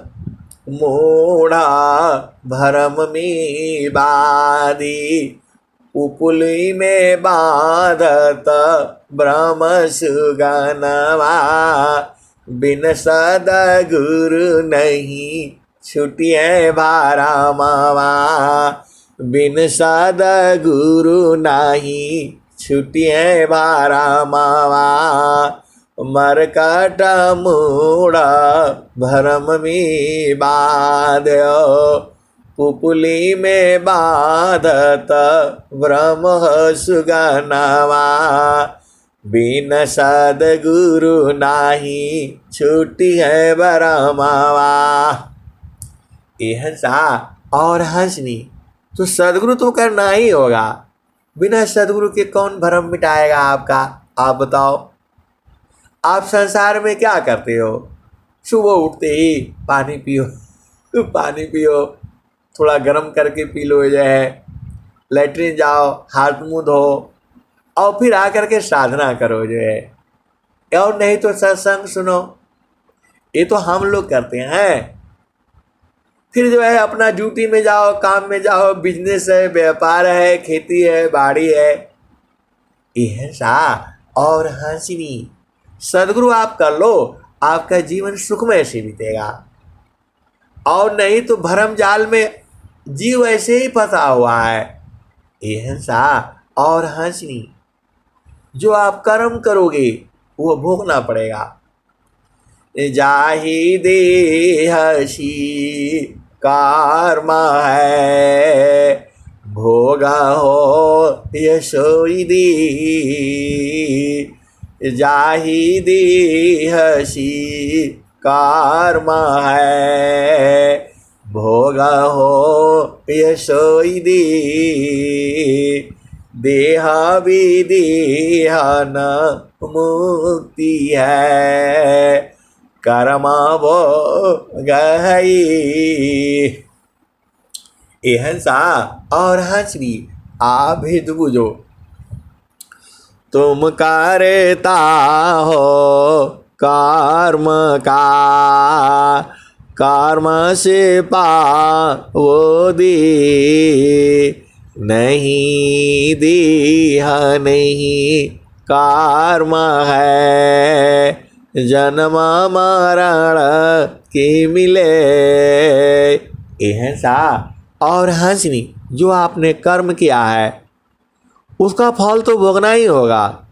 मोड़ा भरम में बाधी, पुपुली में बाधत ब्रह्म सुगनवा, बिन सदगुरु नहीं छुटिए भारमवा, बिन सदगुरु नहीं छुटिए भारमवा, मरकट मूड़ा भरम में बाध्यो, पुपुली में बाधत ब्रह्म सुगनवा, बिन सदगुरु नाही छुट्टी है भरमवा। ये हंसा और हंसनी, तो सदगुरु तो करना ही होगा। बिना सदगुरु के कौन भरम मिटाएगा आपका? आप बताओ। आप संसार में क्या करते हो? सुबह उठते ही पानी पियो पानी पियो, थोड़ा गर्म करके पी लो, जो है लेटरिन जाओ, हाथ मुँह धो और फिर आकर के साधना करो जो है, और नहीं तो सत्संग सुनो। ये तो हम लोग करते हैं। फिर जो है अपना ड्यूटी में जाओ, काम में जाओ, बिजनेस है, व्यापार है, खेती है, बाड़ी है। यह सा और हंसनी सदगुरु आप कर लो, आपका जीवन सुखमय से बीतेगा। और नहीं तो भरम जाल में जीव ऐसे ही फंसा हुआ है। यह सा और हंसनी, जो आप कर्म करोगे वो भोगना पड़ेगा। जाहि देहसी कर्म है, भोगा हो यशोई दी, जाहि देहसी कर्म है, भोगा हो यशोई दी, देह विदेहन मुक्ति है, कर्मा वो गई। ये हंसा और हंसनी आप भेद बुझो, तुम करता हो कर्म का, कर्म से पाओ दे, नहीं देह नहीं कर्म है, जन्म मरण के मिले। यह सा और हंसनी, जो आपने कर्म किया है उसका फल तो भोगना ही होगा।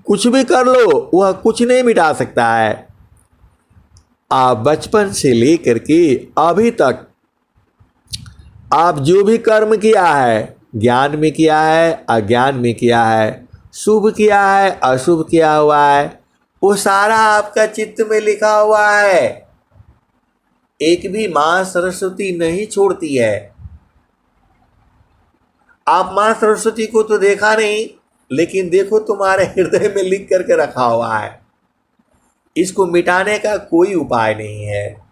कुछ भी कर लो, वह कुछ नहीं मिटा सकता है। आप बचपन से लेकर के अभी तक आप जो भी कर्म किया है, ज्ञान में किया है, अज्ञान में किया है, शुभ किया है, अशुभ किया हुआ है, वो सारा आपका चित्त में लिखा हुआ है। एक भी माँ सरस्वती नहीं छोड़ती है। आप माँ सरस्वती को तो देखा नहीं, लेकिन देखो तुम्हारे हृदय में लिख करके रखा हुआ है। इसको मिटाने का कोई उपाय नहीं है।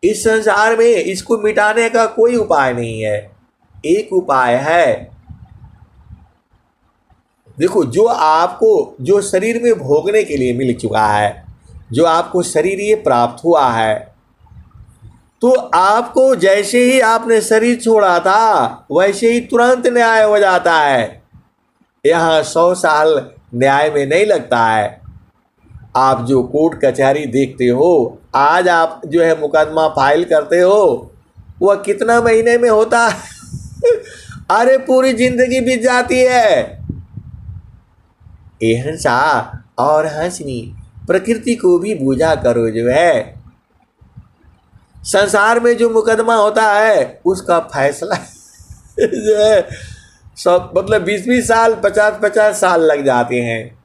इस संसार में इसको मिटाने का कोई उपाय नहीं है। एक उपाय है, देखो, जो आपको जो शरीर में भोगने के लिए मिल चुका है, जो आपको शरीर ये प्राप्त हुआ है, तो आपको जैसे ही आपने शरीर छोड़ा था वैसे ही तुरंत न्याय हो जाता है। यहाँ 100 साल न्याय में नहीं लगता है। आप जो कोर्ट कचहरी देखते हो, आज आप जो है मुकदमा फाइल करते हो, वह कितना महीने में होता है? अरे पूरी जिंदगी बीत जाती है। ये हंसा और हंसनी, प्रकृति को भी पूजा करो। जो है संसार में जो मुकदमा होता है उसका फैसला जो है सब मतलब 20-20 साल 50-50 साल लग जाते हैं,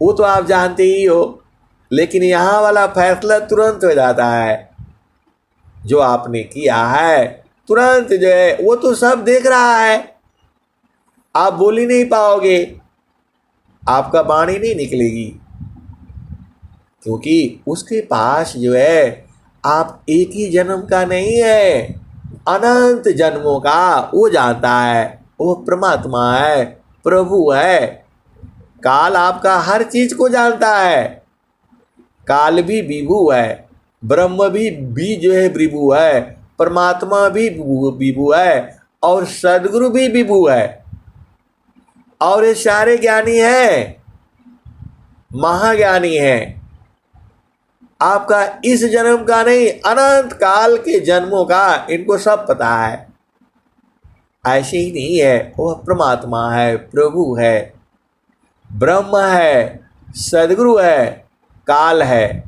वो तो आप जानते ही हो। लेकिन यहाँ वाला फैसला तुरंत हो जाता है, जो आपने किया है तुरंत जो है वो तो सब देख रहा है, आप बोल ही नहीं पाओगे, आपका वाणी नहीं निकलेगी, क्योंकि उसके पास जो है आप एक ही जन्म का नहीं है, अनंत जन्मों का वो जानता है। वो परमात्मा है, प्रभु है। काल आपका हर चीज को जानता है, काल भी विभु है, ब्रह्म भी जो है विभु है, परमात्मा भी विभु है, और सदगुरु भी विभु है, और ये सारे ज्ञानी हैं, महाज्ञानी हैं। आपका इस जन्म का नहीं, अनंत काल के जन्मों का इनको सब पता है। ऐसे ही नहीं है, वह परमात्मा है, प्रभु है, ब्रह्म है, सदगुरु है, काल है,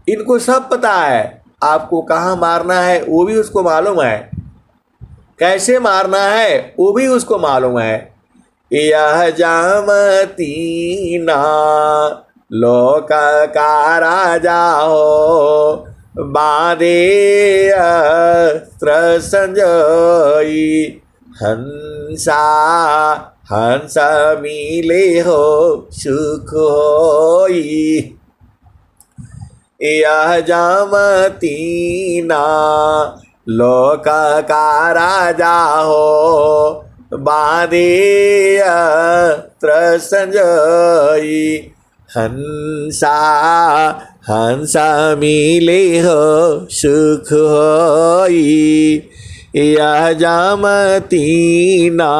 इनको सब पता है। आपको कहाँ मारना है वो भी उसको मालूम है, कैसे मारना है वो भी उसको मालूम है। यह जामती ना लोक का राजा हो, बांधे अस्त्र संजोई, हंसा हंस मिले हो सुख होई। यह जामती ना लोक का राजा हो, बांधे अस्त्र संजोई, हंसा हंसा मिले हो सुख होई। यह जामती ना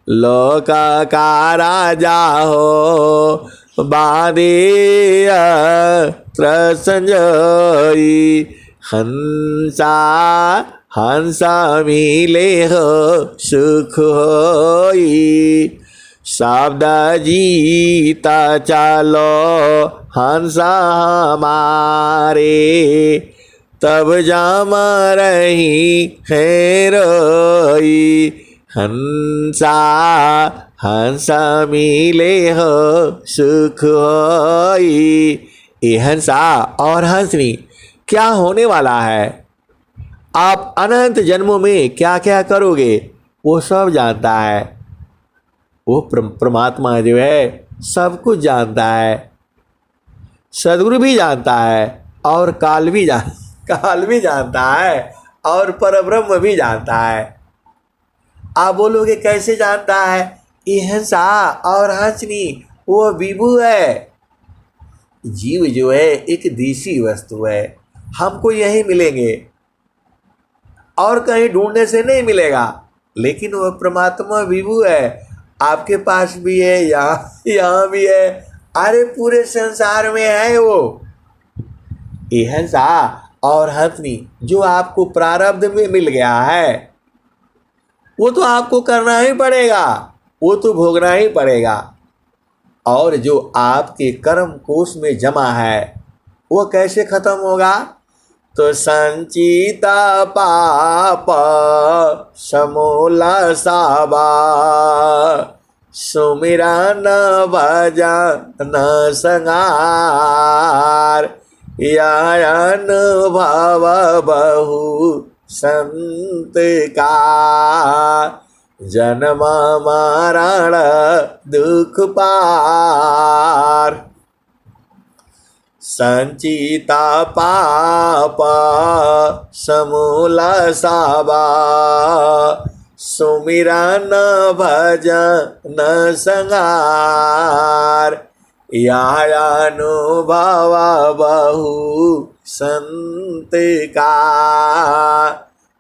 लोक का राजा हो, बांधे अस्त्र संजोई, हंसा हंसा मिले हो सुख होई। शब्द जीता चलो हंसा हमारे, तब जाम रही है रोई, हंसा हंसा मिले हो सुख होई। ये हंसा और हंसनी क्या होने वाला है, आप अनंत जन्मों में क्या क्या करोगे वो सब जानता है। वो परमात्मा जो है सब कुछ जानता है, सदगुरु भी जानता है, और काल भी जानता है, और परब्रह्म भी जानता है। आप बोलोगे कैसे जानता है? ये हंसा और हंसनी वो विभु है। जीव जो है एक देशी वस्तु है, हमको यही मिलेंगे और कहीं ढूंढने से नहीं मिलेगा, लेकिन वह परमात्मा विभु है। आपके पास भी है, यहाँ भी है, अरे पूरे संसार में है वो। ये हंसा और हंसनी जो आपको प्रारब्ध में मिल गया है, वो तो आपको करना ही पड़ेगा, वो तो भोगना ही पड़ेगा। और जो आपके कर्म कोश में जमा है वो कैसे खत्म होगा? तो संचिता पाप समूला साबा, सुमिरा न भजा न संगार, यान भाव बहु संत का, जन्म मरण दुख पार। संचिता पाप समूल साबा, सुमिरन भजन संगार, यह अनुभव बहु संत का,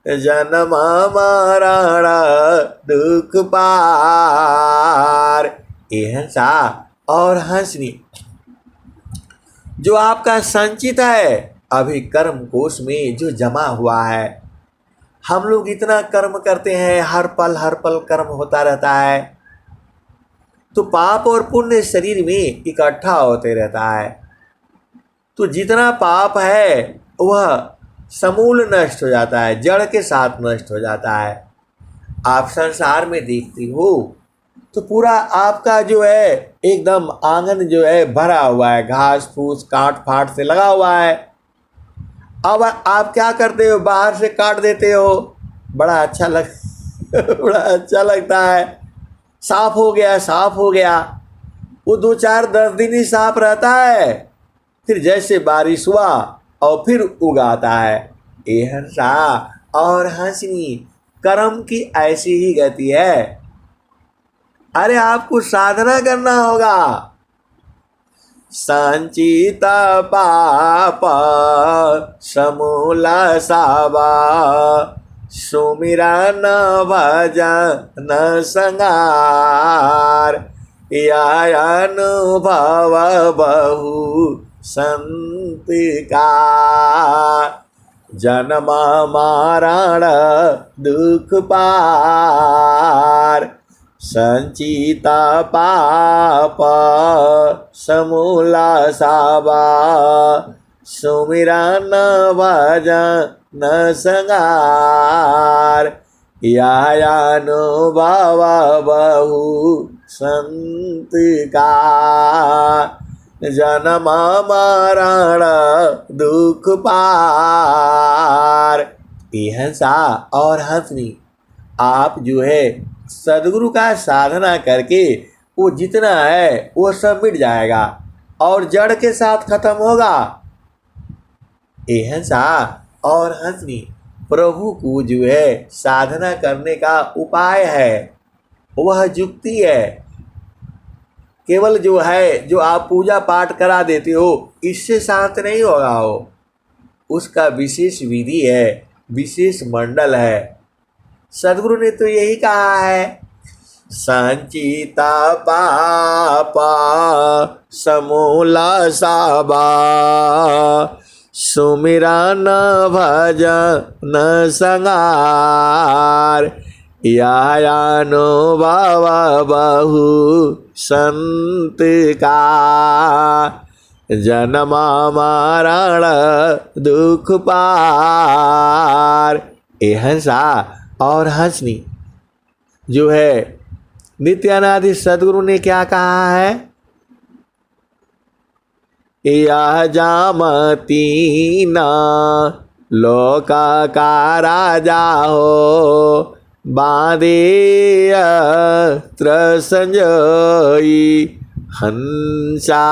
जन्म मरण दुख पार। ये हंसा और हंसनी जो आपका संचित है अभी कर्म कोश में जो जमा हुआ है। हम लोग इतना कर्म करते हैं, हर पल कर्म होता रहता है, तो पाप और पुण्य शरीर में इकट्ठा होते रहता है। तो जितना पाप है वह समूल नष्ट हो जाता है, जड़ के साथ नष्ट हो जाता है। आप संसार में देखते हो तो पूरा आपका जो है एकदम आंगन जो है भरा हुआ है, घास फूस काट फाट से लगा हुआ है। अब आप क्या करते हो, बाहर से काट देते हो, बड़ा अच्छा लग बड़ा अच्छा लगता है, साफ हो गया साफ हो गया। वो 2 4 10 दिन ही साफ रहता है, फिर जैसे बारिश हुआ और फिर उगाता है। ये हंसा और हंसनी कर्म की ऐसी ही गति है। अरे आपको साधना करना होगा। संचित पाप समूला सावा सुमिरन भजन संगार यह अनुभव बहु संत का जन्म मरण दुख पार संचिता पाप समूला सावा सुमिरन भजन संगार यह अनुभव बहु संत का जन्म मरण दुख पार। हंसा और हंसनी आप जो है सदगुरु का साधना करके वो जितना है वो सब मिट जाएगा और जड़ के साथ खत्म होगा। हंसा और हंसनी प्रभु को जो है साधना करने का उपाय है, वह युक्ति है। केवल जो है जो आप पूजा पाठ करा देते हो इससे शांत नहीं होगा हो, उसका विशेष विधि है, विशेष मंडल है। सदगुरु ने तो यही कहा है, संचिता पापा समूला साबा सुमिरन भजन संगार यह अनुभव बहु संत का जन्म मरण दुख पार। हंसा और हंसनी जो है नित्यानादि सदगुरु ने क्या कहा है, यह जामती न लोक का राजा हो बांधे अस्त्र संजोई हंसा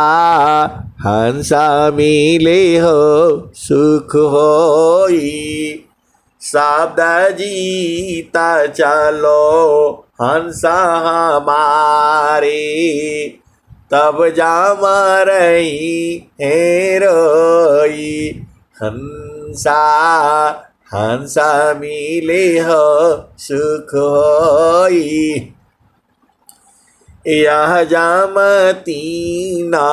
हंसा मिले हो सुख होई शब्द जीता चलो हंसा हमारे तब जाम रही है रोई हंसा हंसा मिले हो सुख होई यह जामती ना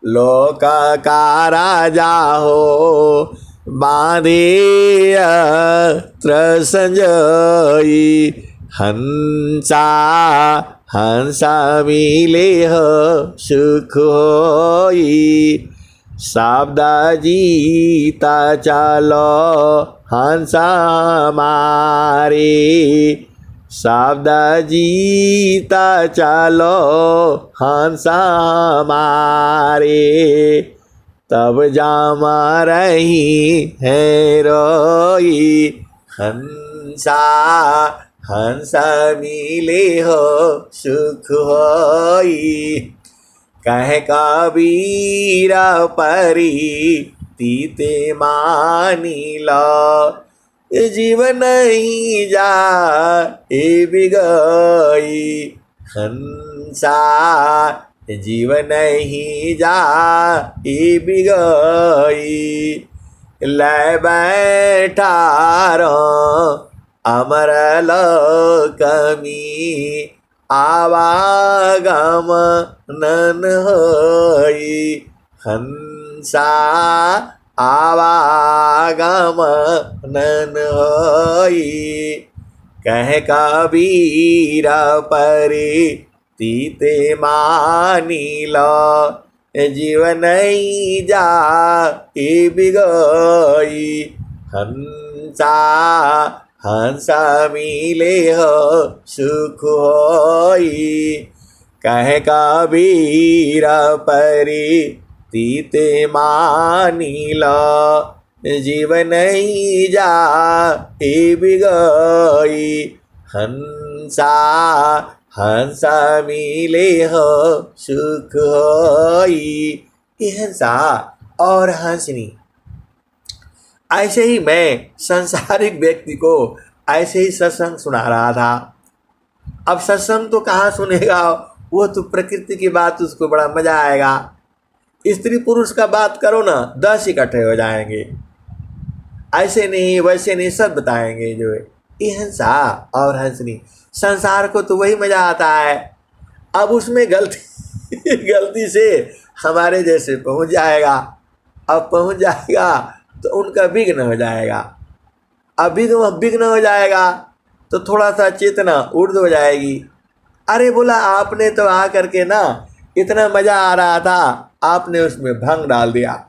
लोक का राजा हो बांधे अस्त्र संजोई हंसा हंसा मिले हो सुख होई शब्द जीता चलो हंसा हमारे शब्द जीता चलो हंसा हमारे तब जाम रही है रोई हंसा हंसा मिले हो सुख होई कह कबीर परी तीते मानी लो जीवन नहीं जा ए बिगई हंसा जीवन नहीं जा ए बिगई ले बैठा रो अमर लोकमी आवागम नन होई हंसा आवागम नन होई कह कबीर परे तीते मानी लो जीवन नहीं जा ए बिगई हंसा हंसा मिले हो सुख होई। कह कबीर परी तीते मानिला, जीव नहीं जा बिगई। हंसा हंसा मिले हो सुख होई। ये हंसा और हंसनी। ऐसे ही मैं संसारिक व्यक्ति को ऐसे ही सत्संग सुना रहा था। अब सत्संग तो कहाँ सुनेगा, वो तो प्रकृति की बात, उसको बड़ा मजा आएगा। स्त्री पुरुष का बात करो ना, 10 इकट्ठे हो जाएंगे। ऐसे नहीं वैसे नहीं सब बताएंगे जो है। ये हंसा और हंसनी, संसार को तो वही मजा आता है। अब उसमें गलती गलती से हमारे जैसे पहुंच जाएगा। अब पहुंच जाएगा तो उनका विघ्न हो जाएगा। अब विघ्न हो जाएगा तो थोड़ा सा चेतना ऊर्ध्व हो जाएगी। अरे बोला आपने तो आ करके ना इतना मज़ा आ रहा था, आपने उसमें भंग डाल दिया।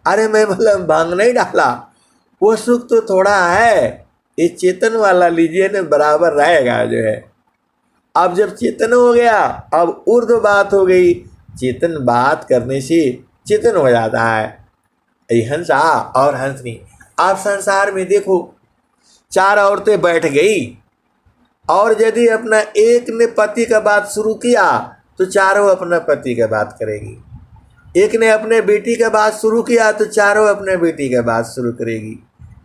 अरे मैं बोला भंग नहीं डाला, वो सुख तो थोड़ा है, ये चेतन वाला लीजिए ना, बराबर रहेगा जो है। अब जब चेतन हो गया, अब ऊर्ध्व बात हो गई। चेतन बात करने से चेतन हो जाता है। ये हंसा और हंसनी। आप संसार में देखो, 4 औरतें बैठ गई और यदि अपना एक ने पति का बात शुरू किया तो चारों अपना पति का बात करेगी। एक ने अपने बेटी का बात शुरू किया तो चारों अपने बेटी का बात शुरू करेगी।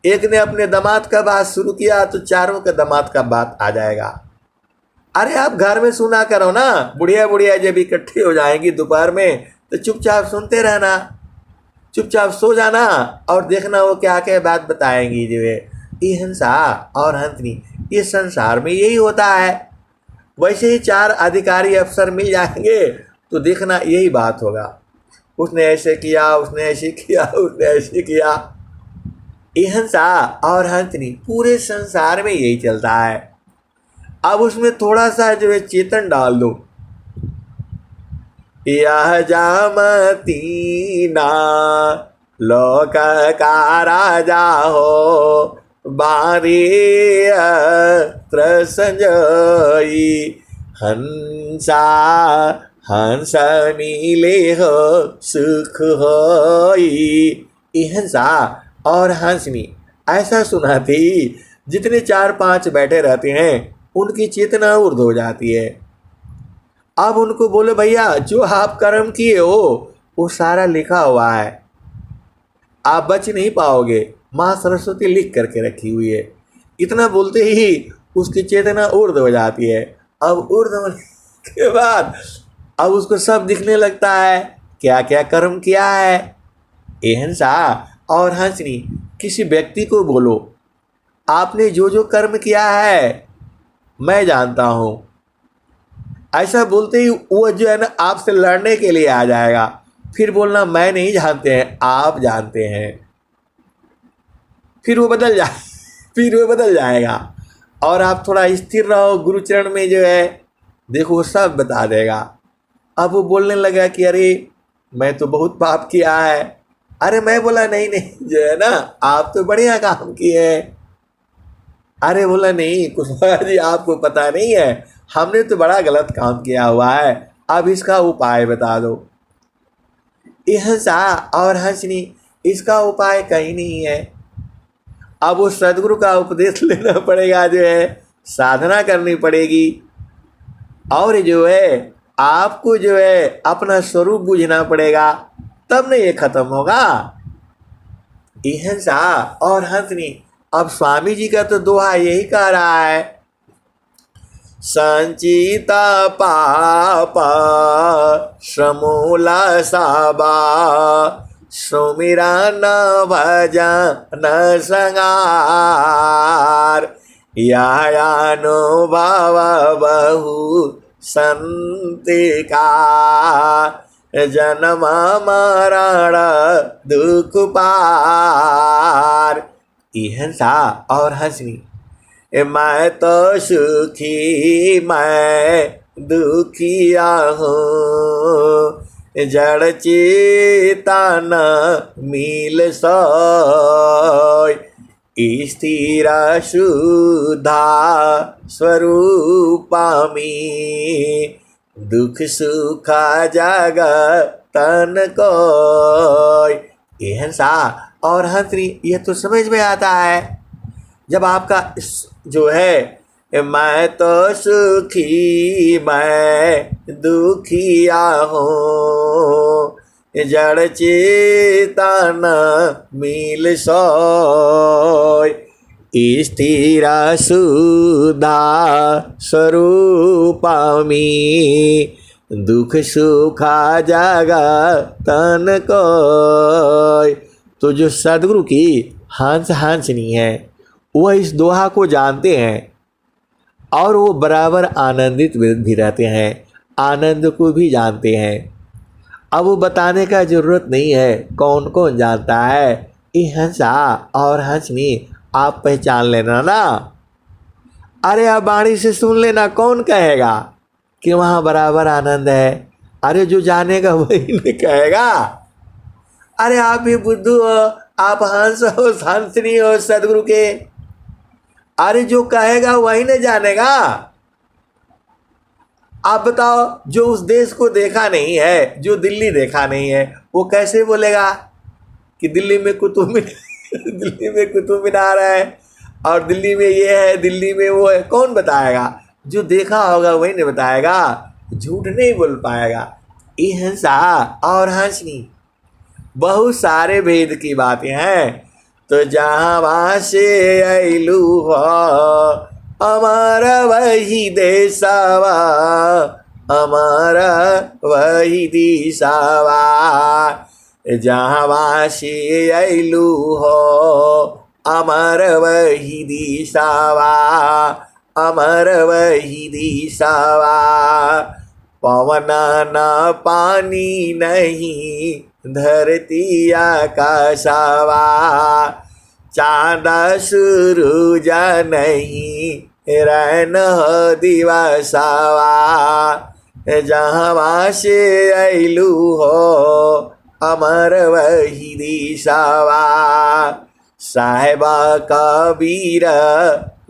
एक ने अपने दामाद का बात शुरू किया तो चारों का दामाद का बात आ जाएगा। अरे आप घर में सुना करो ना, बुढ़िया बुढ़िया जब इकट्ठी हो जाएंगी दोपहर में तो चुपचाप सुनते रहना, चुपचाप सो जाना और देखना वो क्या क्या बात बताएंगी जो है। ये हंसा और हंसनी, ये संसार में यही होता है। वैसे ही 4 अधिकारी अफसर मिल जाएंगे तो देखना यही बात होगा, उसने ऐसे किया, उसने ऐसे किया, उसने ऐसे किया। ये हंसा और हंसनी, पूरे संसार में यही चलता है। अब उसमें थोड़ा सा जो है चेतन डाल दो। यह जामती ना लोक का राजा हो, बारी संजयी। हंसा हंस मिले हो सुख होई। ये हंसा और हंसनी ऐसा सुना थी, जितने 4-5 बैठे रहते हैं उनकी चेतना ऊर्ध्व हो जाती है। अब उनको बोले भैया जो आप कर्म किए हो वो सारा लिखा हुआ है, आप बच नहीं पाओगे, माँ सरस्वती लिख करके रखी हुई है। इतना बोलते ही उसकी चेतना ऊर्ध्व हो जाती है। अब ऊर्ध्व होने के बाद अब उसको सब दिखने लगता है क्या क्या कर्म किया है। ये हंसा और हंसनी, किसी व्यक्ति को बोलो आपने जो जो कर्म किया है मैं जानता हूँ, ऐसा बोलते ही वो जो है ना आपसे लड़ने के लिए आ जाएगा। फिर बोलना मैं नहीं जानते हैं, आप जानते हैं। फिर वो बदल जाएगा और आप थोड़ा स्थिर रहो गुरुचरण में जो है, देखो वो सब बता देगा। अब वो बोलने लगा कि अरे मैं तो बहुत पाप किया है। अरे मैं बोला नहीं नहीं जो है ना आप तो बढ़िया काम किए हैं। अरे बोला नहीं कुशवाहा जी आपको पता नहीं है, हमने तो बड़ा गलत काम किया हुआ है, अब इसका उपाय बता दो। ये हंसा और हंसनी, इसका उपाय कहीं नहीं है। अब उस सदगुरु का उपदेश लेना पड़ेगा जो है, साधना करनी पड़ेगी और जो है आपको जो है अपना स्वरूप बुझना पड़ेगा, तब नहीं ये खत्म होगा। ये हंसा और हंसनी। अब स्वामी जी का तो दोहा यही कह रहा है, संचिता पापा समूला साबा, सुमिरा न भजन संगार। यानुभव बहु संतिका, जन्म मरण दुख पार। हंसा और हंसनी, मैं तो सुखी मैं दुखिया हूँ, जड़ चेतन मिल सोय। स्थिर शुद्धा स्वरूपामी दुख सुख जगतन कोय। ये हंसा और हंसनी यह तो समझ में आता है जब आपका जो है मैं तो सुखी मैं दुखिया हूँ जड़ चेतन मिल सोय। स्थिर शुद्धा स्वरूपामी दुख सुख जगतन कोय। तो जो सदगुरु की हंसनी है वह इस दोहा को जानते हैं और वो बराबर आनंदित भी रहते हैं, आनंद को भी जानते हैं। अब वो बताने का ज़रूरत नहीं है, कौन कौन जानता है। ये हंसा और हंसनी आप पहचान लेना ना। अरे आप वाणी से सुन लेना, कौन कहेगा कि वहाँ बराबर आनंद है। अरे जो जानेगा वही नहीं कहेगा। अरे आप भी बुद्धू हो, आप हंस हो, हंसनी हो सदगुरु के। अरे जो कहेगा वही न जानेगा। आप बताओ जो उस देश को देखा नहीं है, जो दिल्ली देखा नहीं है, वो कैसे बोलेगा कि दिल्ली में कुतुब मीनार है और दिल्ली में ये है, दिल्ली में वो है। कौन बताएगा? जो देखा होगा वही नहीं बताएगा, झूठ नहीं बोल पाएगा। ये हंसा और हंसनी बहुत सारे भेद की बातें हैं। तो जहाँ वहाँ से अइलू हो हमारा वही देशवा, हमारा वही दिशावा। जहाँ वहाँ से अइलू हो अमर वही दिशावा, अमर वही दिशावा। पवन न पानी नहीं धरती आकाशवा, चाँद सूरज नहीं रैन दिवसवा। जहाँ से अइलू हो अमर वही दिशावा। साहेबा कबीर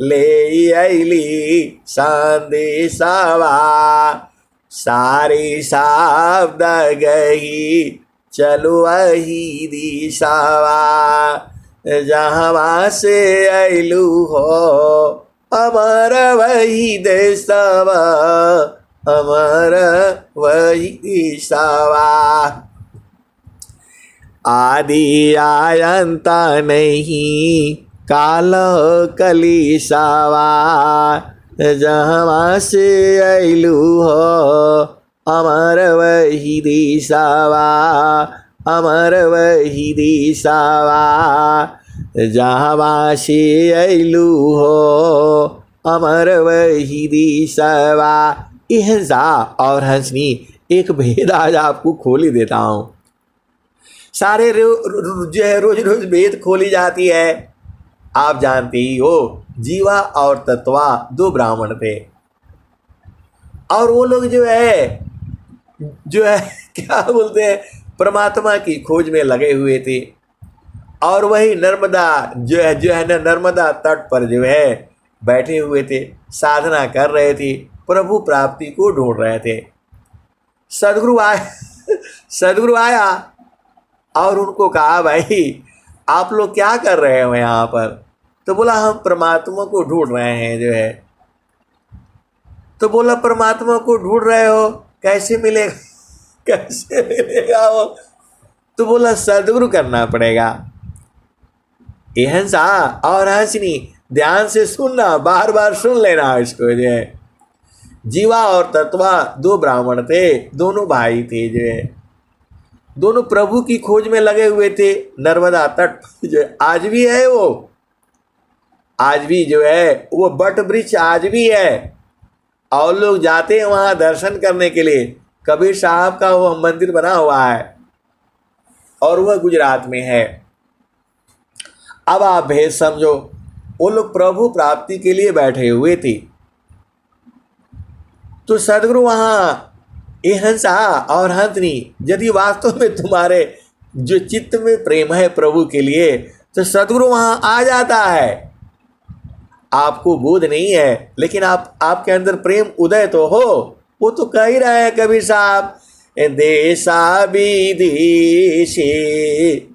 ले अइली संदेशवा, सारे शब्द गही चलो वही दिशावा। जहाँ से अइलू हो अमर वही देशवा, अमर वही दिशावा। आदि आयंत नहीं काल कलिसावा। जहाँ से अइलू हो अमर वही दिशावा, अमर वही दिशावा। जहाँ से अइलू हो अमर वही दिशावा। ये हंसा और हंसनी एक भेद आज आपको खोली देता हूँ। सारे जो है रोज रोज भेद खोली जाती है। आप जानते ही हो जीवा और तत्वा दो ब्राह्मण थे और वो लोग जो है क्या बोलते हैं परमात्मा की खोज में लगे हुए थे। और वही नर्मदा जो है ना नर्मदा तट पर जो है बैठे हुए थे, साधना कर रहे थे, प्रभु प्राप्ति को ढूंढ रहे थे। सदगुरु आया और उनको कहा भाई आप लोग क्या कर रहे हो यहाँ पर? तो बोला हम परमात्मा को ढूंढ रहे हैं जो है। तो बोला परमात्मा को ढूंढ रहे हो, कैसे मिलेगा कैसे मिलेगा वो? तो बोला सदगुरु करना पड़ेगा। ये हंसा और हंसनी ध्यान से सुनना, बार बार सुन लेना इसको जो है। जीवा और तत्वा दो ब्राह्मण थे, दोनों भाई थे जो है, दोनों प्रभु की खोज में लगे हुए थे। नर्मदा तट जो है आज भी है, वो आज भी जो है वो बट वृक्ष आज भी है और लोग जाते हैं वहाँ दर्शन करने के लिए। कबीर साहब का वो मंदिर बना हुआ है और वह गुजरात में है। अब आप भेद समझो, वो लोग प्रभु प्राप्ति के लिए बैठे हुए थे। तो सदगुरु वहाँ ये हंसा और हंसनी, यदि वास्तव में तुम्हारे जो चित्त में प्रेम है प्रभु के लिए तो सदगुरु वहाँ आ जाता है। आपको बोध नहीं है, लेकिन आपके अंदर प्रेम उदय तो हो। वो तो कह ही रहे हैं कबीर साहब, देशा विदेशी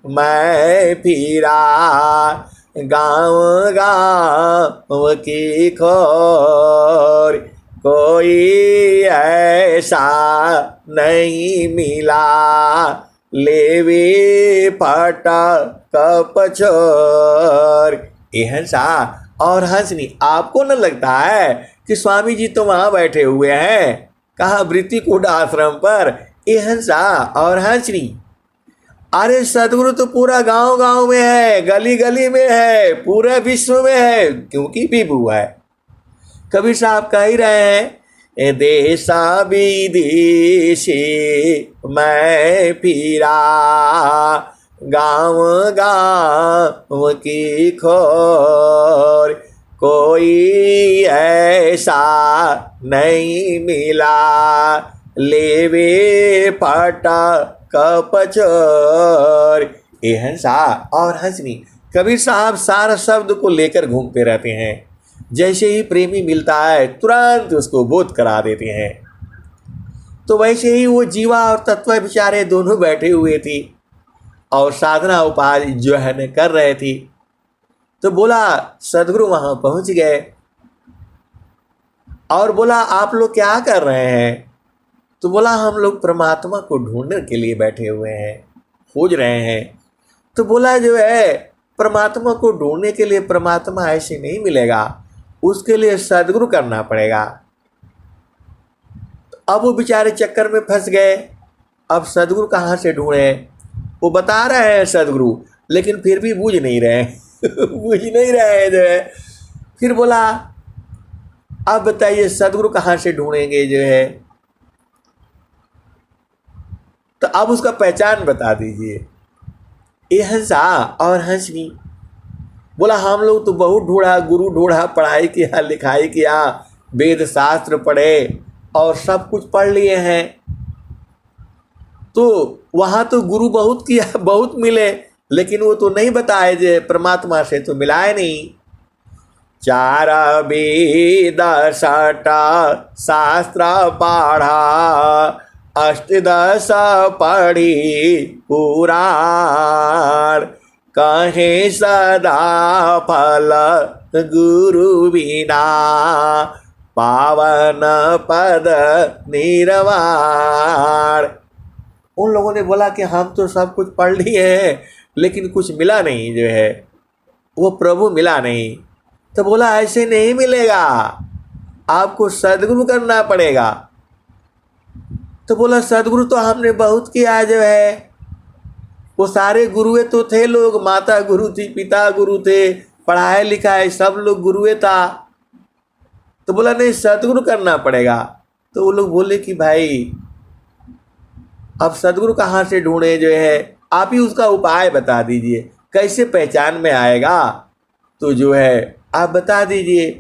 मैं फिरा, गाँव गाँव की खोर, कोई ऐसा नहीं मिला, लेवे फटा कपछोर। ए हंसा और हंसनी, आपको न लगता है कि स्वामी जी तो वहाँ बैठे हुए हैं, कहाँ वृत्तिकूट आश्रम पर। ए हंसा और हंसनी, अरे सदगुरु तो पूरा गांव गांव में है, गली गली में है, पूरे विश्व में है, क्योंकि विभु है। कबीर साहब कह ही रहे हैं, देशा विदेशी मैं फिरा, गाँव गाँव की खोर, कोई ऐसा नहीं मिला, लेवे फटा कपचोर। ए हंसा और हंसनी, कबीर साहब सारा शब्द को लेकर घूमते रहते हैं। जैसे ही प्रेमी मिलता है तुरंत उसको बोध करा देते हैं। तो वैसे ही वो जीवा और तत्व बेचारे दोनों बैठे हुए थी और साधना उपाधि जो है न कर रहे थी। तो बोला सदगुरु वहाँ पहुँच गए और बोला आप लोग क्या कर रहे हैं? तो बोला हम लोग परमात्मा को ढूंढने के लिए बैठे हुए हैं, खोज रहे हैं। तो बोला जो है परमात्मा को ढूंढने के लिए परमात्मा ऐसे नहीं मिलेगा, उसके लिए सदगुरु करना पड़ेगा। अब वो बेचारे चक्कर में फंस गए। अब सदगुरु कहाँ से ढूंढे? वो बता रहे हैं सदगुरु, लेकिन फिर भी बूझ नहीं रहे बूझ नहीं रहे जो है। फिर बोला अब बताइए सदगुरु कहाँ से ढूंढेंगे जो है, तो अब उसका पहचान बता दीजिए। ये हंसा और हंसनी, बोला हम लोग तो बहुत ढूंढा, गुरु ढूंढा, पढ़ाई किया, लिखाई किया, वेद शास्त्र पढ़े और सब कुछ पढ़ लिए हैं। तो वहाँ तो गुरु बहुत किया, बहुत मिले, लेकिन वो तो नहीं बताए जे परमात्मा से तो मिलाए नहीं। चार वेद सटा शास्त्र पढ़ा, अष्टदश पढ़ी पुराण, कहे सदा फल गुरु बिना, पावन पद निर्वाण। उन लोगों ने बोला कि हम तो सब कुछ पढ़ लिए हैं, लेकिन कुछ मिला नहीं जो है, वो प्रभु मिला नहीं। तो बोला ऐसे नहीं मिलेगा, आपको सदगुरु करना पड़ेगा। तो बोला सदगुरु तो हमने बहुत किया जो है, वो सारे गुरुए तो थे लोग, माता गुरु थी, पिता गुरु थे, पढ़ाए लिखाए सब लोग गुरुए था। तो बोला नहीं सदगुरु करना पड़ेगा। तो वो लोग बोले कि भाई अब सदगुरु कहाँ से ढूंढे जो है, आप ही उसका उपाय बता दीजिए, कैसे पहचान में आएगा तो जो है आप बता दीजिए।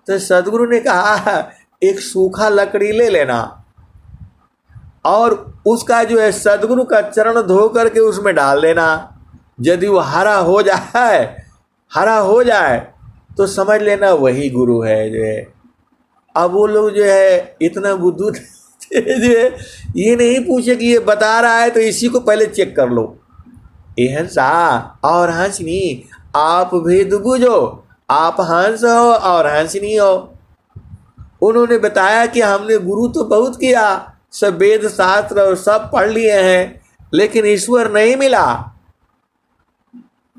तो सदगुरु ने कहा एक सूखा लकड़ी ले लेना और उसका जो है सदगुरु का चरण धो करके उसमें डाल देना। यदि वो हरा हो जाए तो समझ लेना वही गुरु है जो है। अब वो लोग जो है इतना बुद्धू जो है ये नहीं पूछे कि ये बता रहा है तो इसी को पहले चेक कर लो। ए हंसा और हंसनी, आप भेद बुझो, आप हंस हो और हंसनी हो। उन्होंने बताया कि हमने गुरु तो बहुत किया, सब वेद शास्त्र और सब पढ़ लिए हैं, लेकिन ईश्वर नहीं मिला।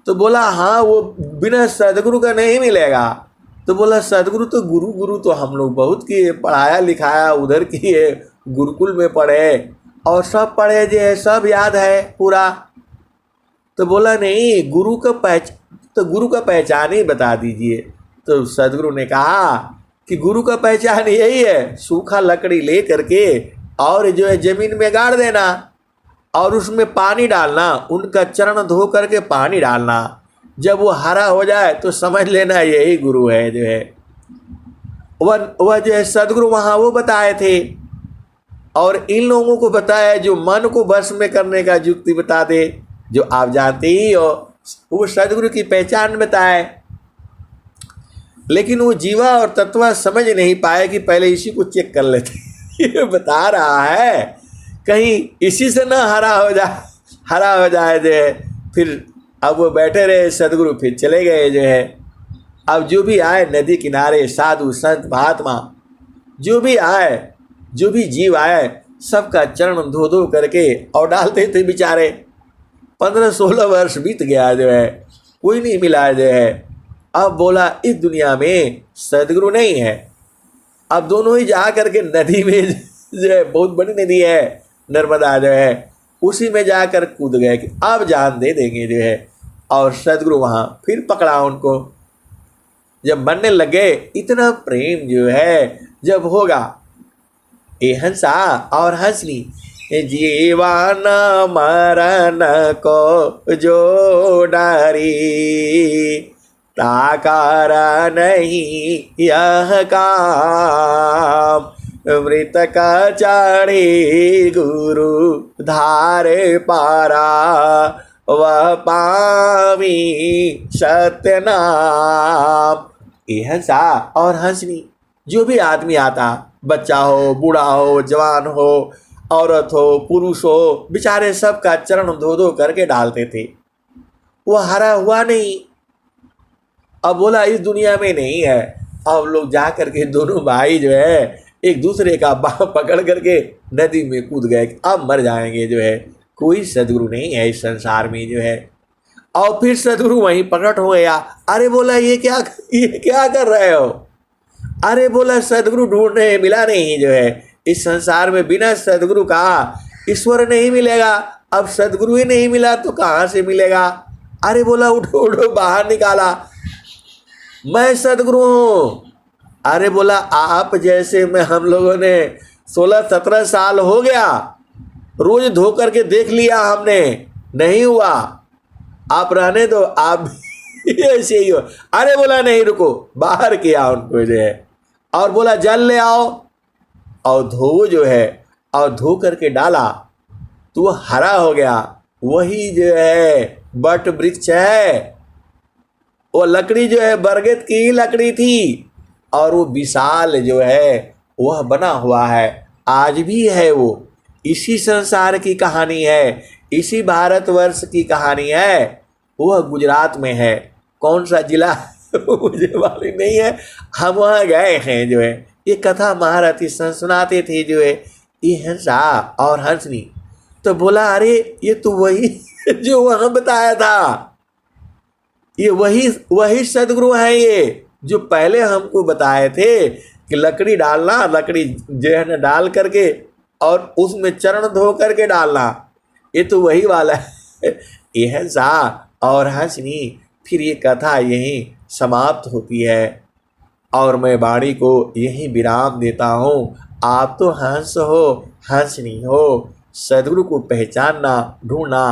तो बोला हाँ वो बिना सदगुरु का नहीं मिलेगा। तो बोला सदगुरु तो गुरु तो हम लोग बहुत किए, पढ़ाया लिखाया, उधर किए, गुरुकुल में पढ़े और सब पढ़े जो है, सब याद है पूरा। तो बोला नहीं गुरु का पहचान ही बता दीजिए। तो सदगुरु ने कहा कि गुरु का पहचान यही है, सूखा लकड़ी ले करके और जो है जमीन में गाड़ देना और उसमें पानी डालना, उनका चरण धो करके पानी डालना। जब वो हरा हो जाए तो समझ लेना यही गुरु है जो है। वह जो है सदगुरु वहाँ वो बताए थे। और इन लोगों को बताया जो मन को वश में करने का युक्ति बता दे, जो आप जानते ही हो वो सदगुरु की पहचान बताए। लेकिन वो जीवा और तत्वा समझ नहीं पाए कि पहले इसी को चेक कर लेते। ये बता रहा है कहीं इसी से ना हरा हो जाए जो है। फिर अब वो बैठे रहे, सदगुरु फिर चले गए जो है। अब जो भी आए नदी किनारे, साधु संत महात्मा जो भी आए, जो भी जीव आए, सबका चरण धो धो करके और डालते थे बेचारे। 15-16 वर्ष बीत गया जो है, कोई नहीं मिला जो है। अब बोला इस दुनिया में सदगुरु नहीं है। अब दोनों ही जा करके नदी में जो है, बहुत बड़ी नदी है नर्मदा जो है, उसी में जाकर कूद गए कि अब जान दे देंगे जो है। और सदगुरु वहाँ फिर पकड़ा उनको। जब बनने लगे, इतना प्रेम जो है जब होगा, ए हंसा और हंसनी जीवन मरण को जो डारी, ताकार नहीं यह काम, मृतक चढ़ी गुरु धारे पारा, वह पावी सत्य नाम। ए हंसा और हंसनी, जो भी आदमी आता, बच्चा हो, बूढ़ा हो, जवान हो, औरत हो, पुरुष हो, बेचारे सबका चरण धो धो करके डालते थे। वो हरा हुआ नहीं। अब बोला इस दुनिया में नहीं है। अब लोग जा करके दोनों भाई जो है एक दूसरे का बाह पकड़ करके नदी में कूद गए, अब मर जाएंगे जो है। कोई सदगुरु नहीं है इस संसार में जो है। और फिर सदगुरु वहीं प्रकट हो गया। अरे बोला ये क्या कर रहे हो? अरे बोला सदगुरु ढूंढ रहे, मिला नहीं जो है। इस संसार में बिना सदगुरु का ईश्वर नहीं मिलेगा। अब सदगुरु ही नहीं मिला तो कहाँ से मिलेगा? अरे बोला उठो उठो, बाहर निकाला, मैं सदगुरु हूँ। अरे बोला आप जैसे में हम लोगों ने 16-17 साल हो गया, रोज धो करके देख लिया हमने, नहीं हुआ। आप रहने दो, आप ऐसे ही हो। अरे बोला नहीं, रुको, बाहर किया उनको जो है। और बोला जल ले आओ, और धो जो है, और धो करके डाला तो वो हरा हो गया। वही जो है बट वृक्ष है। वो लकड़ी जो है बरगद की ही लकड़ी थी, और वो विशाल जो है वह बना हुआ है, आज भी है। वो इसी संसार की कहानी है, इसी भारतवर्ष की कहानी है। वह गुजरात में है। कौन सा जिला मुझे मालूम नहीं है, हम वहाँ गए हैं जो है। ये कथा महारथी सुनाते थे जो है, ये हंसा और हंसनी। तो बोला अरे ये तो वही जो वहाँ बताया था, ये वही सदगुरु है ये जो पहले हमको बताए थे कि लकड़ी डालना, लकड़ी जो है ना डाल करके और उसमें चरण धो करके डालना, ये तो वही वाला है। ये हंसा और हंसनी। फिर ये कथा यहीं समाप्त होती है और मैं वाणी को यहीं विराम देता हूँ। आप तो हंस हो, हंसनी हो। सदगुरु को पहचानना, ढूंढना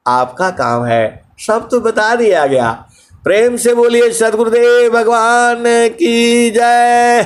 आपका काम है। सब तो बता दिया गया। प्रेम से बोलिए सदगुरुदेव भगवान की जय।